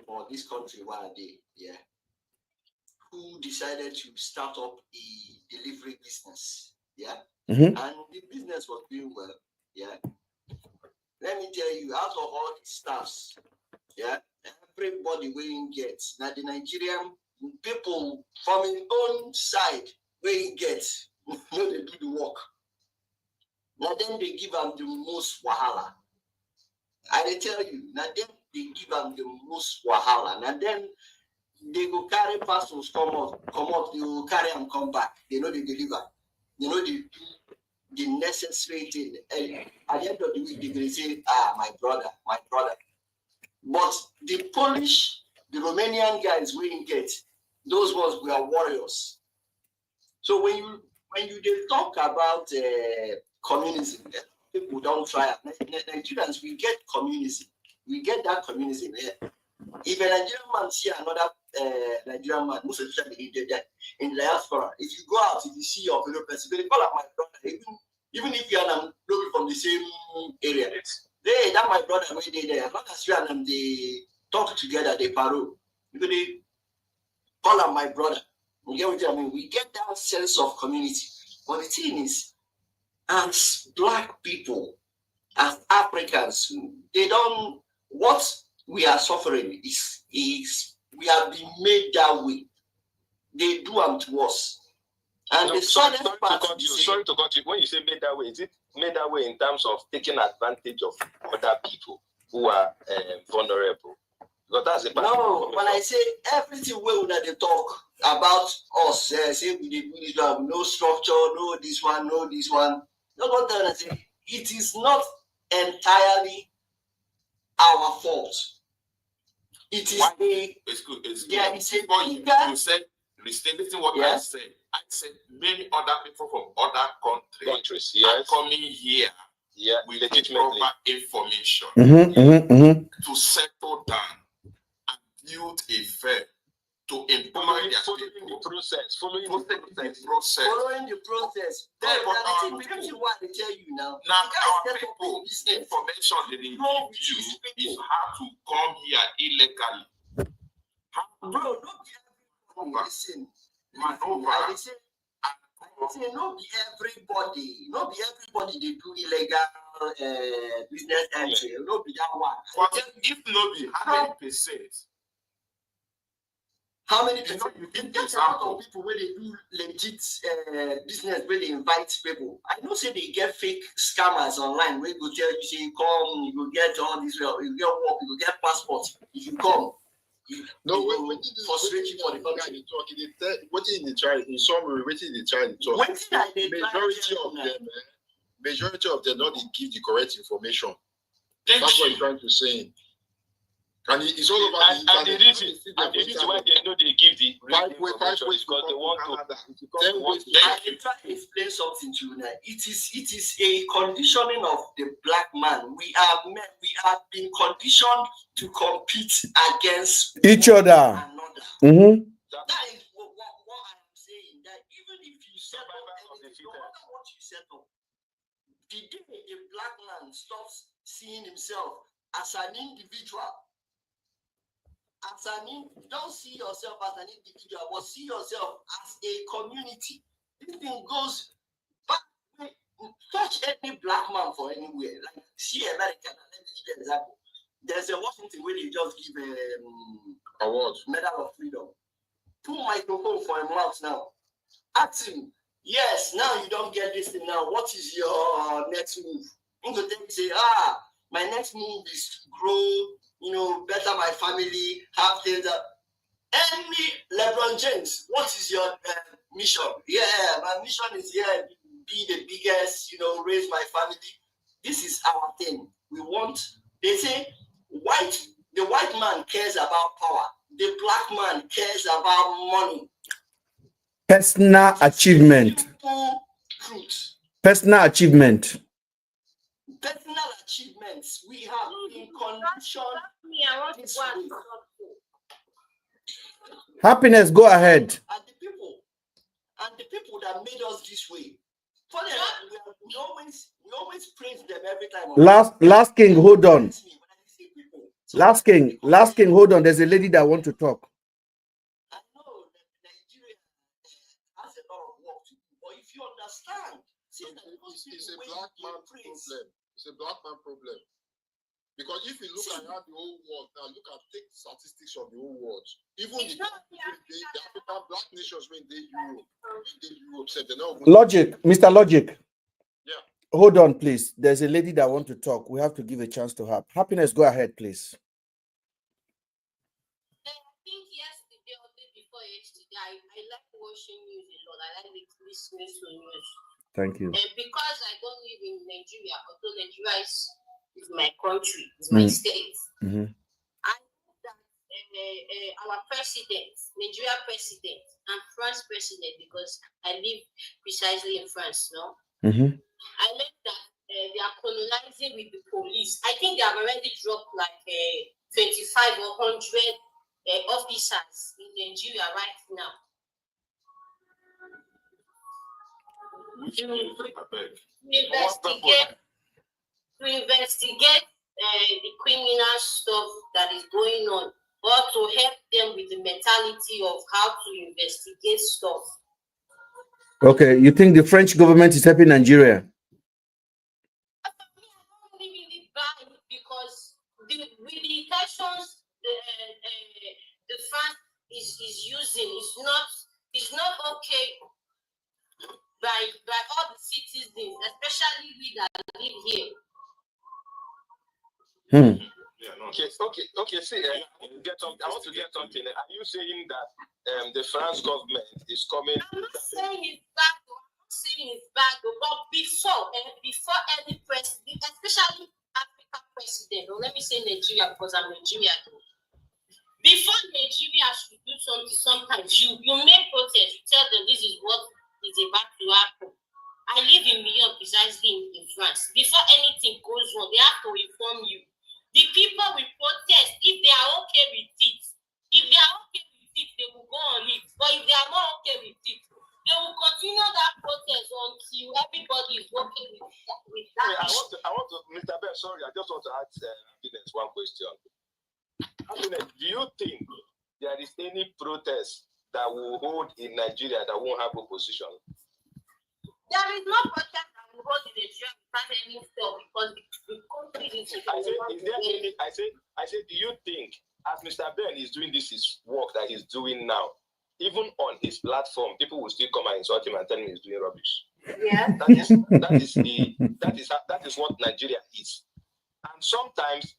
for this country where they, who decided to start up a delivery business. And the business was doing well. Let me tell you, out of all the staffs, everybody will get. Now the Nigerian people from his own side will get. They do the work. Now then they give them the most wahala. I tell you, now then they give them the most wahala. Now then they go carry parcels, come out, they will carry and come back. They know they deliver. They know they do the necessary thing. And at the end of the week, they will say, my brother. But the Polish, the Romanian guys will get, those ones were warriors. So when you talk about communism, people don't try it. Nigerians, we get communism. We get that communism here. If a Nigerian man see another Nigerian man, most especially in the diaspora, if you go out, if you see your fellow person, they call him my brother. Even if you are looking from the same area, that my brother way there. As long as you and them they talk together, they paro. Because they call him my brother. You get what I mean? We get that sense of community. But the thing is, as black people, as Africans, they don't. What we are suffering is we have been made that way. They do them to us. And the sorry saddest to part cut you. is Sorry to cut you. When you say made that way, is it made that way in terms of taking advantage of other people who are vulnerable? Because that's the part. no, when I say everything that they talk about us, say we do this one, no structure, no this one, no this one. No one tell us it is not entirely our fault. It is It's good. It's good. yeah, it's a You said, listen what I said. I said many other people from other countries are coming here with legitimately proper information to settle down and build a firm to empower their following people. the process. Following following the process. Then, but our What people, they tell you now. now you guys our get up people, in business. information they give you is how to come here illegally. Bro, not everybody. Listen, Maneuver. I say not everybody. Not everybody they do illegal business entry. Not be that one. But if not be, how many percent? How many You people? know, you give There's a lot example. of people where they do legit business where they invite people. I know say they get fake scammers online where go tell you say come, you go get all this, you get work, you go get passport. If you come, No, you frustrate you for the country. What did they try? In summary, what did they try to talk? Majority of them not they give the correct information. That's what he's trying to say. And it's all about and the reason why they know they give the five ways because they want to. I try to explain something to you now. It is a conditioning of the black man. We have been conditioned to compete against each other. Another. That is what I'm saying. That even if you set up anything, no matter what you set up, the day a black man stops seeing himself as an individual. Don't see yourself as an individual, but see yourself as a community. This thing goes back. Touch any black man for anywhere. Like see America. Let me give you an example. There's a Washington where they just give award, Medal of Freedom. Put microphone for him mouth now. Ask him. Yes, now you don't get this thing now. What is your next move? You go then say, my next move is to grow, better my family, have things that. Any LeBron James, what is your mission? Yeah, my mission is be the biggest, raise my family. This is our thing. We want, they say, the white man cares about power. The black man cares about money. Personal achievement. Truth. Personal achievement. Personal achievements. We have been conditioned. Happiness, go ahead. And the people that made us this way. For them, we always praise them every time. Last king, hold on. Last king, hold on. There's a lady that want to talk. I know that Nigeria has a lot of work to do, but if you understand, it's a black man problem. It's a black man problem. Because if you look around the whole world now, take statistics of the whole world. Even the African black nations when they Europe said they're not. Logic, Mr. Logic. Yeah. Hold on, please. There's a lady that want to talk. We have to give a chance to her. Happiness, go ahead, please. I think yesterday or the day before yesterday, I like watching news a lot. I like listening to news. Thank you. And because I don't live in Nigeria, although Nigeria is my country, it's my state. Mm-hmm. I know that our president, Nigeria president, and France president, because I live precisely in France, no? Mm-hmm. I learned that they are colonizing with the police. I think they have already dropped like 25 or 100 officers in Nigeria right now. To investigate the criminal stuff that is going on, or to help them with the mentality of how to investigate stuff. Okay, you think the French government is helping Nigeria? sanctions the France is using is not okay by all the citizens, especially we that live here. Okay. See, I want to get something. Are you saying that the France government is coming? I'm not saying it's bad. I'm not saying it's bad. But before any president, especially African president, or let me say Nigeria because I'm Nigerian. Before Nigeria should do something, sometimes you make protest. You tell them this is what is about to happen. I live in New York, precisely in France. Before anything goes wrong, they have to inform you. The people will protest if they are okay with it. If they are okay with it, they will go on it. But if they are not okay with it, they will continue that protest until everybody is okay with that. I want to, Mr. Ben, sorry, I just want to ask Happiness one question. Happiness, do you think there is any protest that will hold in Nigeria that won't have opposition? There is no protest that will hold in Nigeria without any stop because the country is. I say, do you think, as Mr. Ben is doing this his work that he's doing now, even on his platform, people will still come and insult him and tell him he's doing rubbish? Yeah. That is what Nigeria is. And sometimes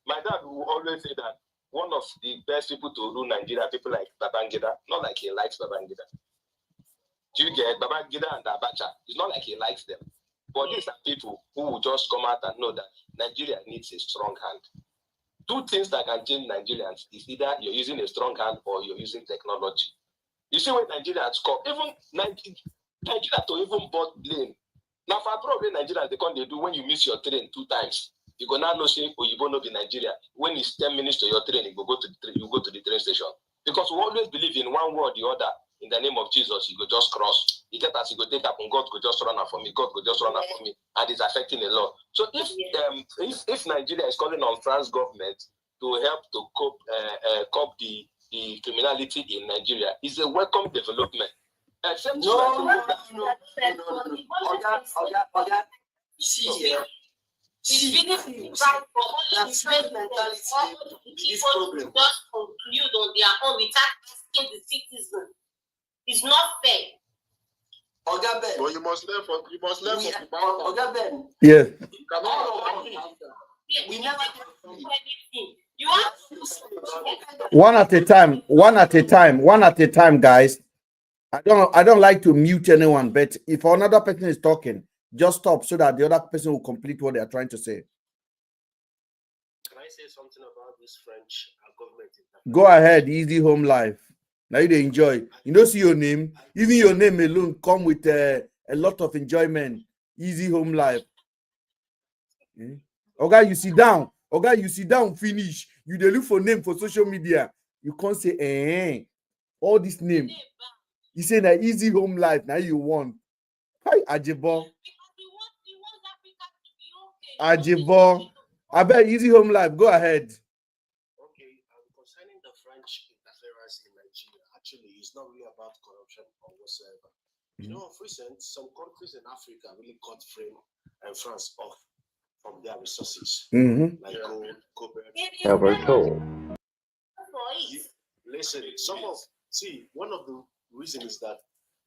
my dad will always say that one of the best people to rule Nigeria, people like Babangida, not like he likes Babangida. Do you get Babangida and Abacha? It's not like he likes them. But these are people who will just come out and know that Nigeria needs a strong hand. Two things that can change Nigerians is either you're using a strong hand or you're using technology. You see when Nigerians come, even Nigeria to even board plane. Now for probably Nigerians, they do when you miss your train 2 times. You go now know say Oyibo no be Nigeria. When it's 10 minutes to your train, you go to the train station. Because we always believe in one word or the other. In the name of Jesus, you go just cross. You get as you go take up, and God go just run out for me. God go just run out for me, and it's affecting a lot. So if Nigeria is calling on France government to help to cope the criminality in Nigeria, it's a welcome development. Except No. It's really bad for only the president or the people to just conclude on their own without asking the citizens. It's not fair. Oga Ben. But you must learn from Oga Ben. Yes. You cannot We never do anything. You have to One at a time, guys. I don't like to mute anyone, but if another person is talking, just stop so that the other person will complete what they are trying to say. Can I say something about this French government? Go ahead, easy home life. Now you enjoy. You don't see your name. Even your name alone come with a lot of enjoyment. Easy home life. Okay, you sit down. Okay, you sit down, finish. You dey look for name for social media. You can't say, all this name. You say that easy home life. Now you want. Hi, Ajebo. Ajebo. I bet easy home life. Go ahead. Okay, concerning the French interference in Nigeria, actually, it's not really about corruption or whatsoever. You know, of recent, some countries in Africa really cut France off from their resources, like gold, cobalt. Listen, one of the reasons is that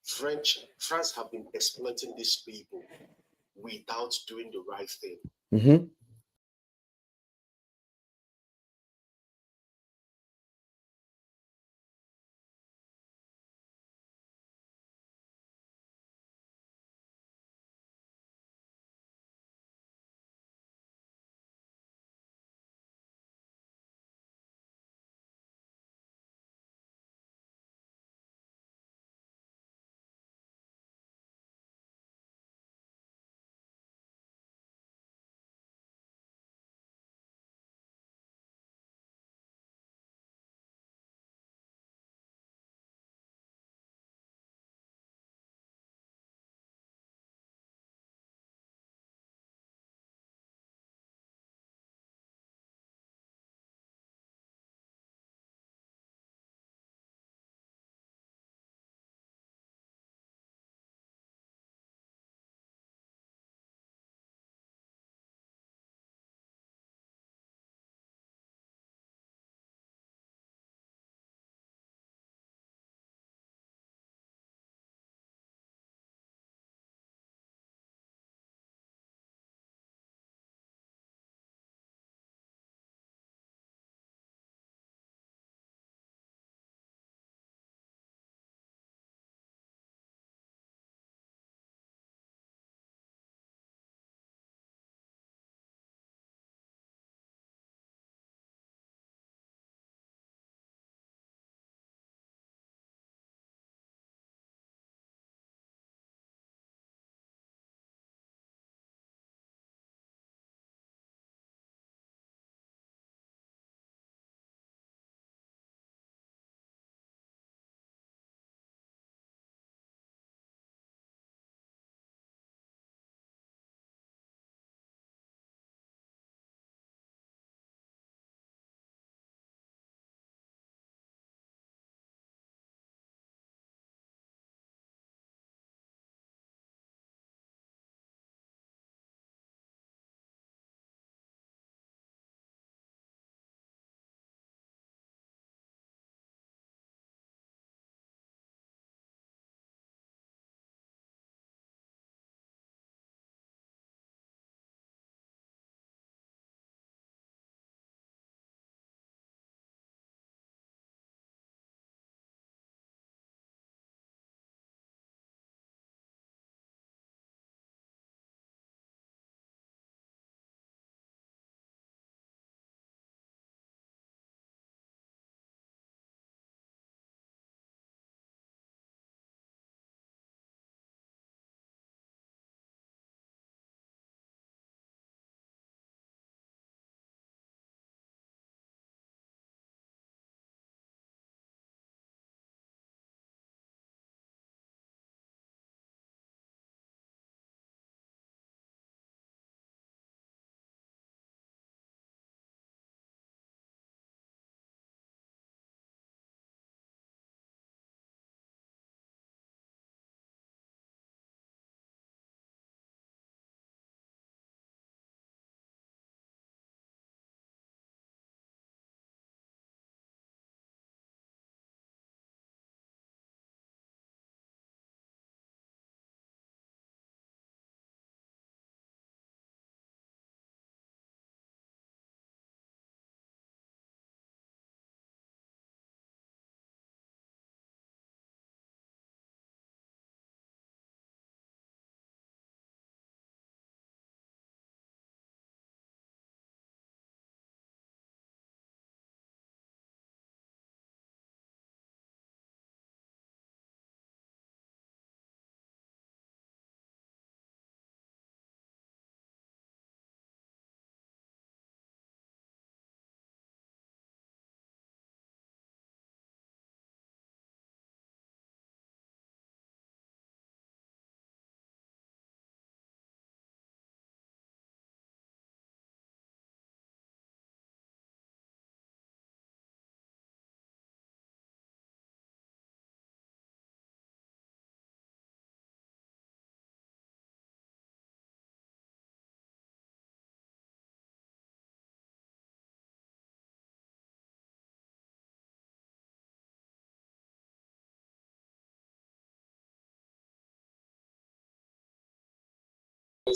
France have been exploiting these people without doing the right thing.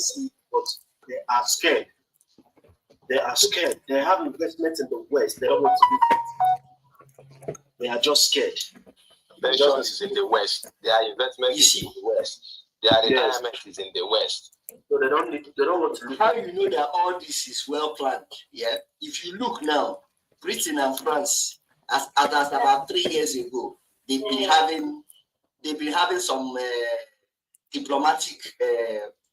policy, but they are scared. They are scared. They have investments in the West. They don't want to do it. They are just scared. Pension is in the West. Their investment is in the West. Their retirement is in the West. So they don't want to. How you know that all this is well planned? Yeah. If you look now, Britain and France, as about 3 years ago, they've been having some diplomatic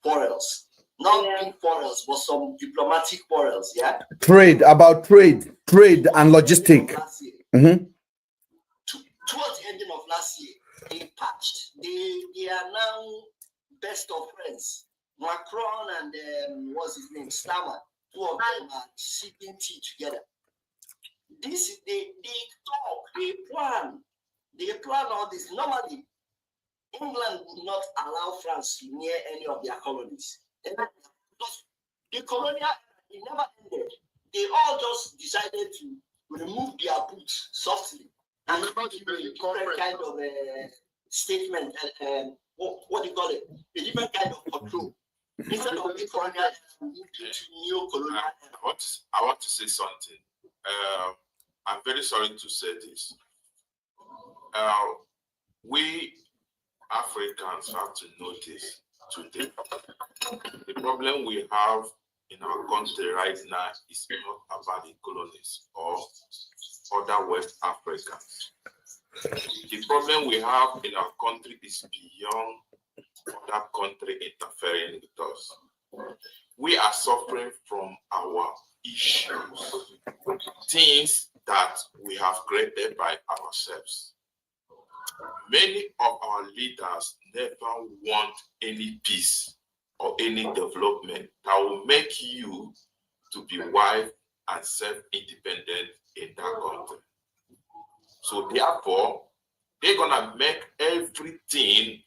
quarrels. Not big quarrels, but some diplomatic quarrels. Yeah. Trade and logistic. Towards the ending of last year, they patched. They are now best of friends. Macron and what's his name, Starmer. Two of them are sipping tea together. They talk, they plan all this. Normally, England would not allow France near any of their colonies. Because the colonial, it never ended. They all just decided to remove their boots softly and give a different kind of statement. What do you call it? A different kind of control. Instead of the colonial, neo-colonial. I want to say something. I'm very sorry to say this. We Africans have to notice today. The problem we have in our country right now is not about the colonies or other West Africans. The problem we have in our country is beyond other country interfering with us. We are suffering from our issues, things that we have created by ourselves. Many of our leaders never want any peace or any development that will make you to be wise and self-independent in that country. So therefore, they're gonna make everything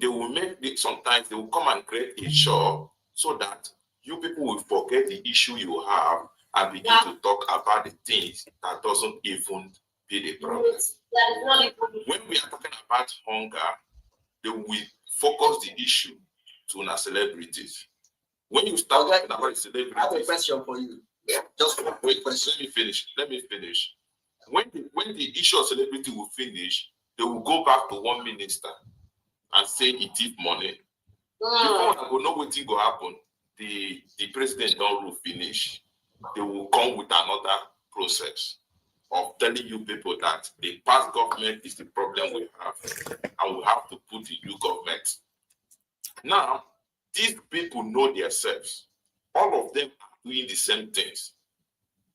they will make sometimes they will come and create a show so that you people will forget the issue you have and begin to talk about the things that doesn't even be the problem. When we are talking about hunger, they will focus the issue to our celebrities. When you start talking about celebrities, I have a question for you. Just one quick question. Let me finish. When the issue of celebrity will finish, they will go back to one minister and say he thief money. Before I will know what will happen, the president don't will finish. They will come with another process of telling you people that the past government is the problem we have, and we have to put the new government. Now, these people know themselves. All of them are doing the same things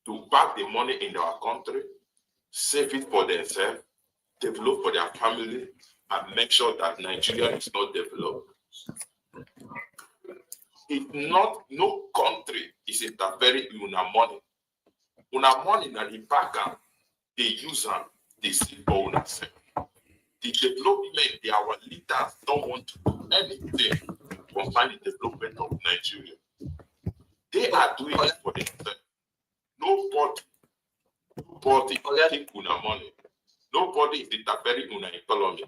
to back the money in our country, save it for themselves, develop for their family, and make sure that Nigeria is not developed. No country is interfering in our money. Una money na the background, they use them, they see for themselves. The development, our leaders don't want to do anything concerning the development of Nigeria. They are doing it for themselves. Nobody take una money. Nobody is interfering in our economy.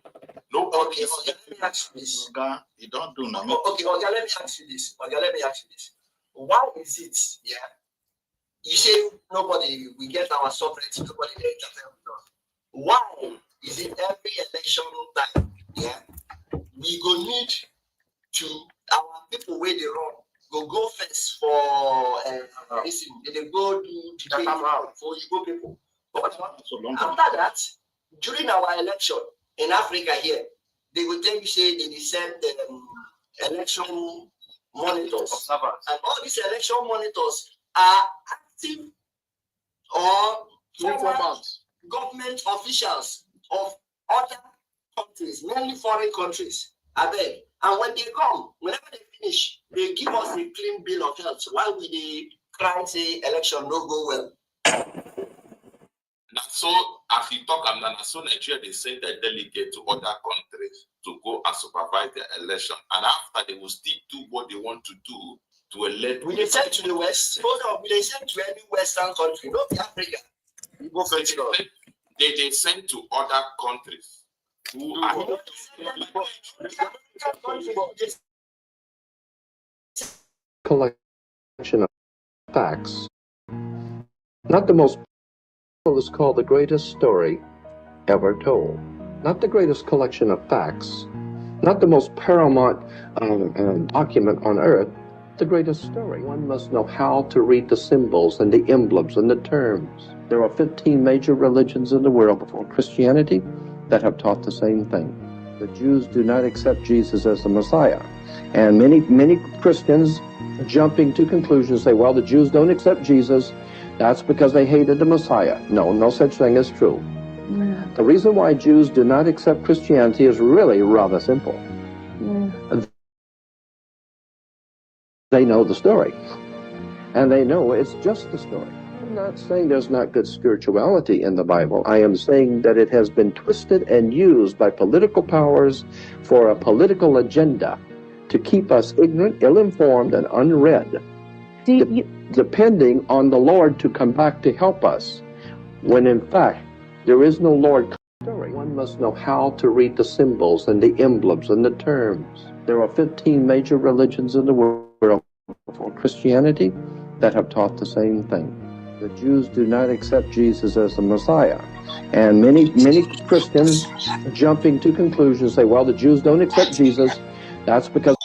Nobody is. Let me ask you this. You don't do nothing. Okay, let me ask you this. Why is it, you say nobody, we get our sovereignty, nobody interfere with us. Why is it every election time, we go need to, our people where they run, go first for, listen, they go do debate for Igbo people. But after that, during our election in Africa here, they will tell you, say they send election monitors. And all these election monitors are active or government officials of other countries, mainly foreign countries. I beg. And when they come, whenever they finish, they give us a clean bill of health. Why would they cry and say election no go well? Now, so as you talk, so Nigeria they send a delegate to other countries to go and supervise the election, and after they will still do what they want to do to elect. Will they send to the West? Hold on, will they send to any Western country? Not Africa. They send to other countries who are. collection of facts, not the most is called the greatest story ever told. Not the greatest collection of facts, not the most paramount document on earth, the greatest story. One must know how to read the symbols and the emblems and the terms. There are 15 major religions in the world before Christianity that have taught the same thing. The Jews do not accept Jesus as the Messiah. And many Christians jumping to conclusions say, well, the Jews don't accept Jesus. That's because they hated the Messiah. No, no such thing is true. The reason why Jews do not accept Christianity is really rather simple. They know the story. And they know it's just the story. I'm not saying there's not good spirituality in the Bible. I am saying that it has been twisted and used by political powers for a political agenda to keep us ignorant, ill-informed, and unread, depending on the Lord to come back to help us, when in fact there is no Lord. One must know how to read the symbols and the emblems and the terms. There are 15 major religions in the world before Christianity that have taught the same thing. The Jews do not accept Jesus as the Messiah. And many Christians jumping to conclusions say, well, the Jews don't accept Jesus. That's because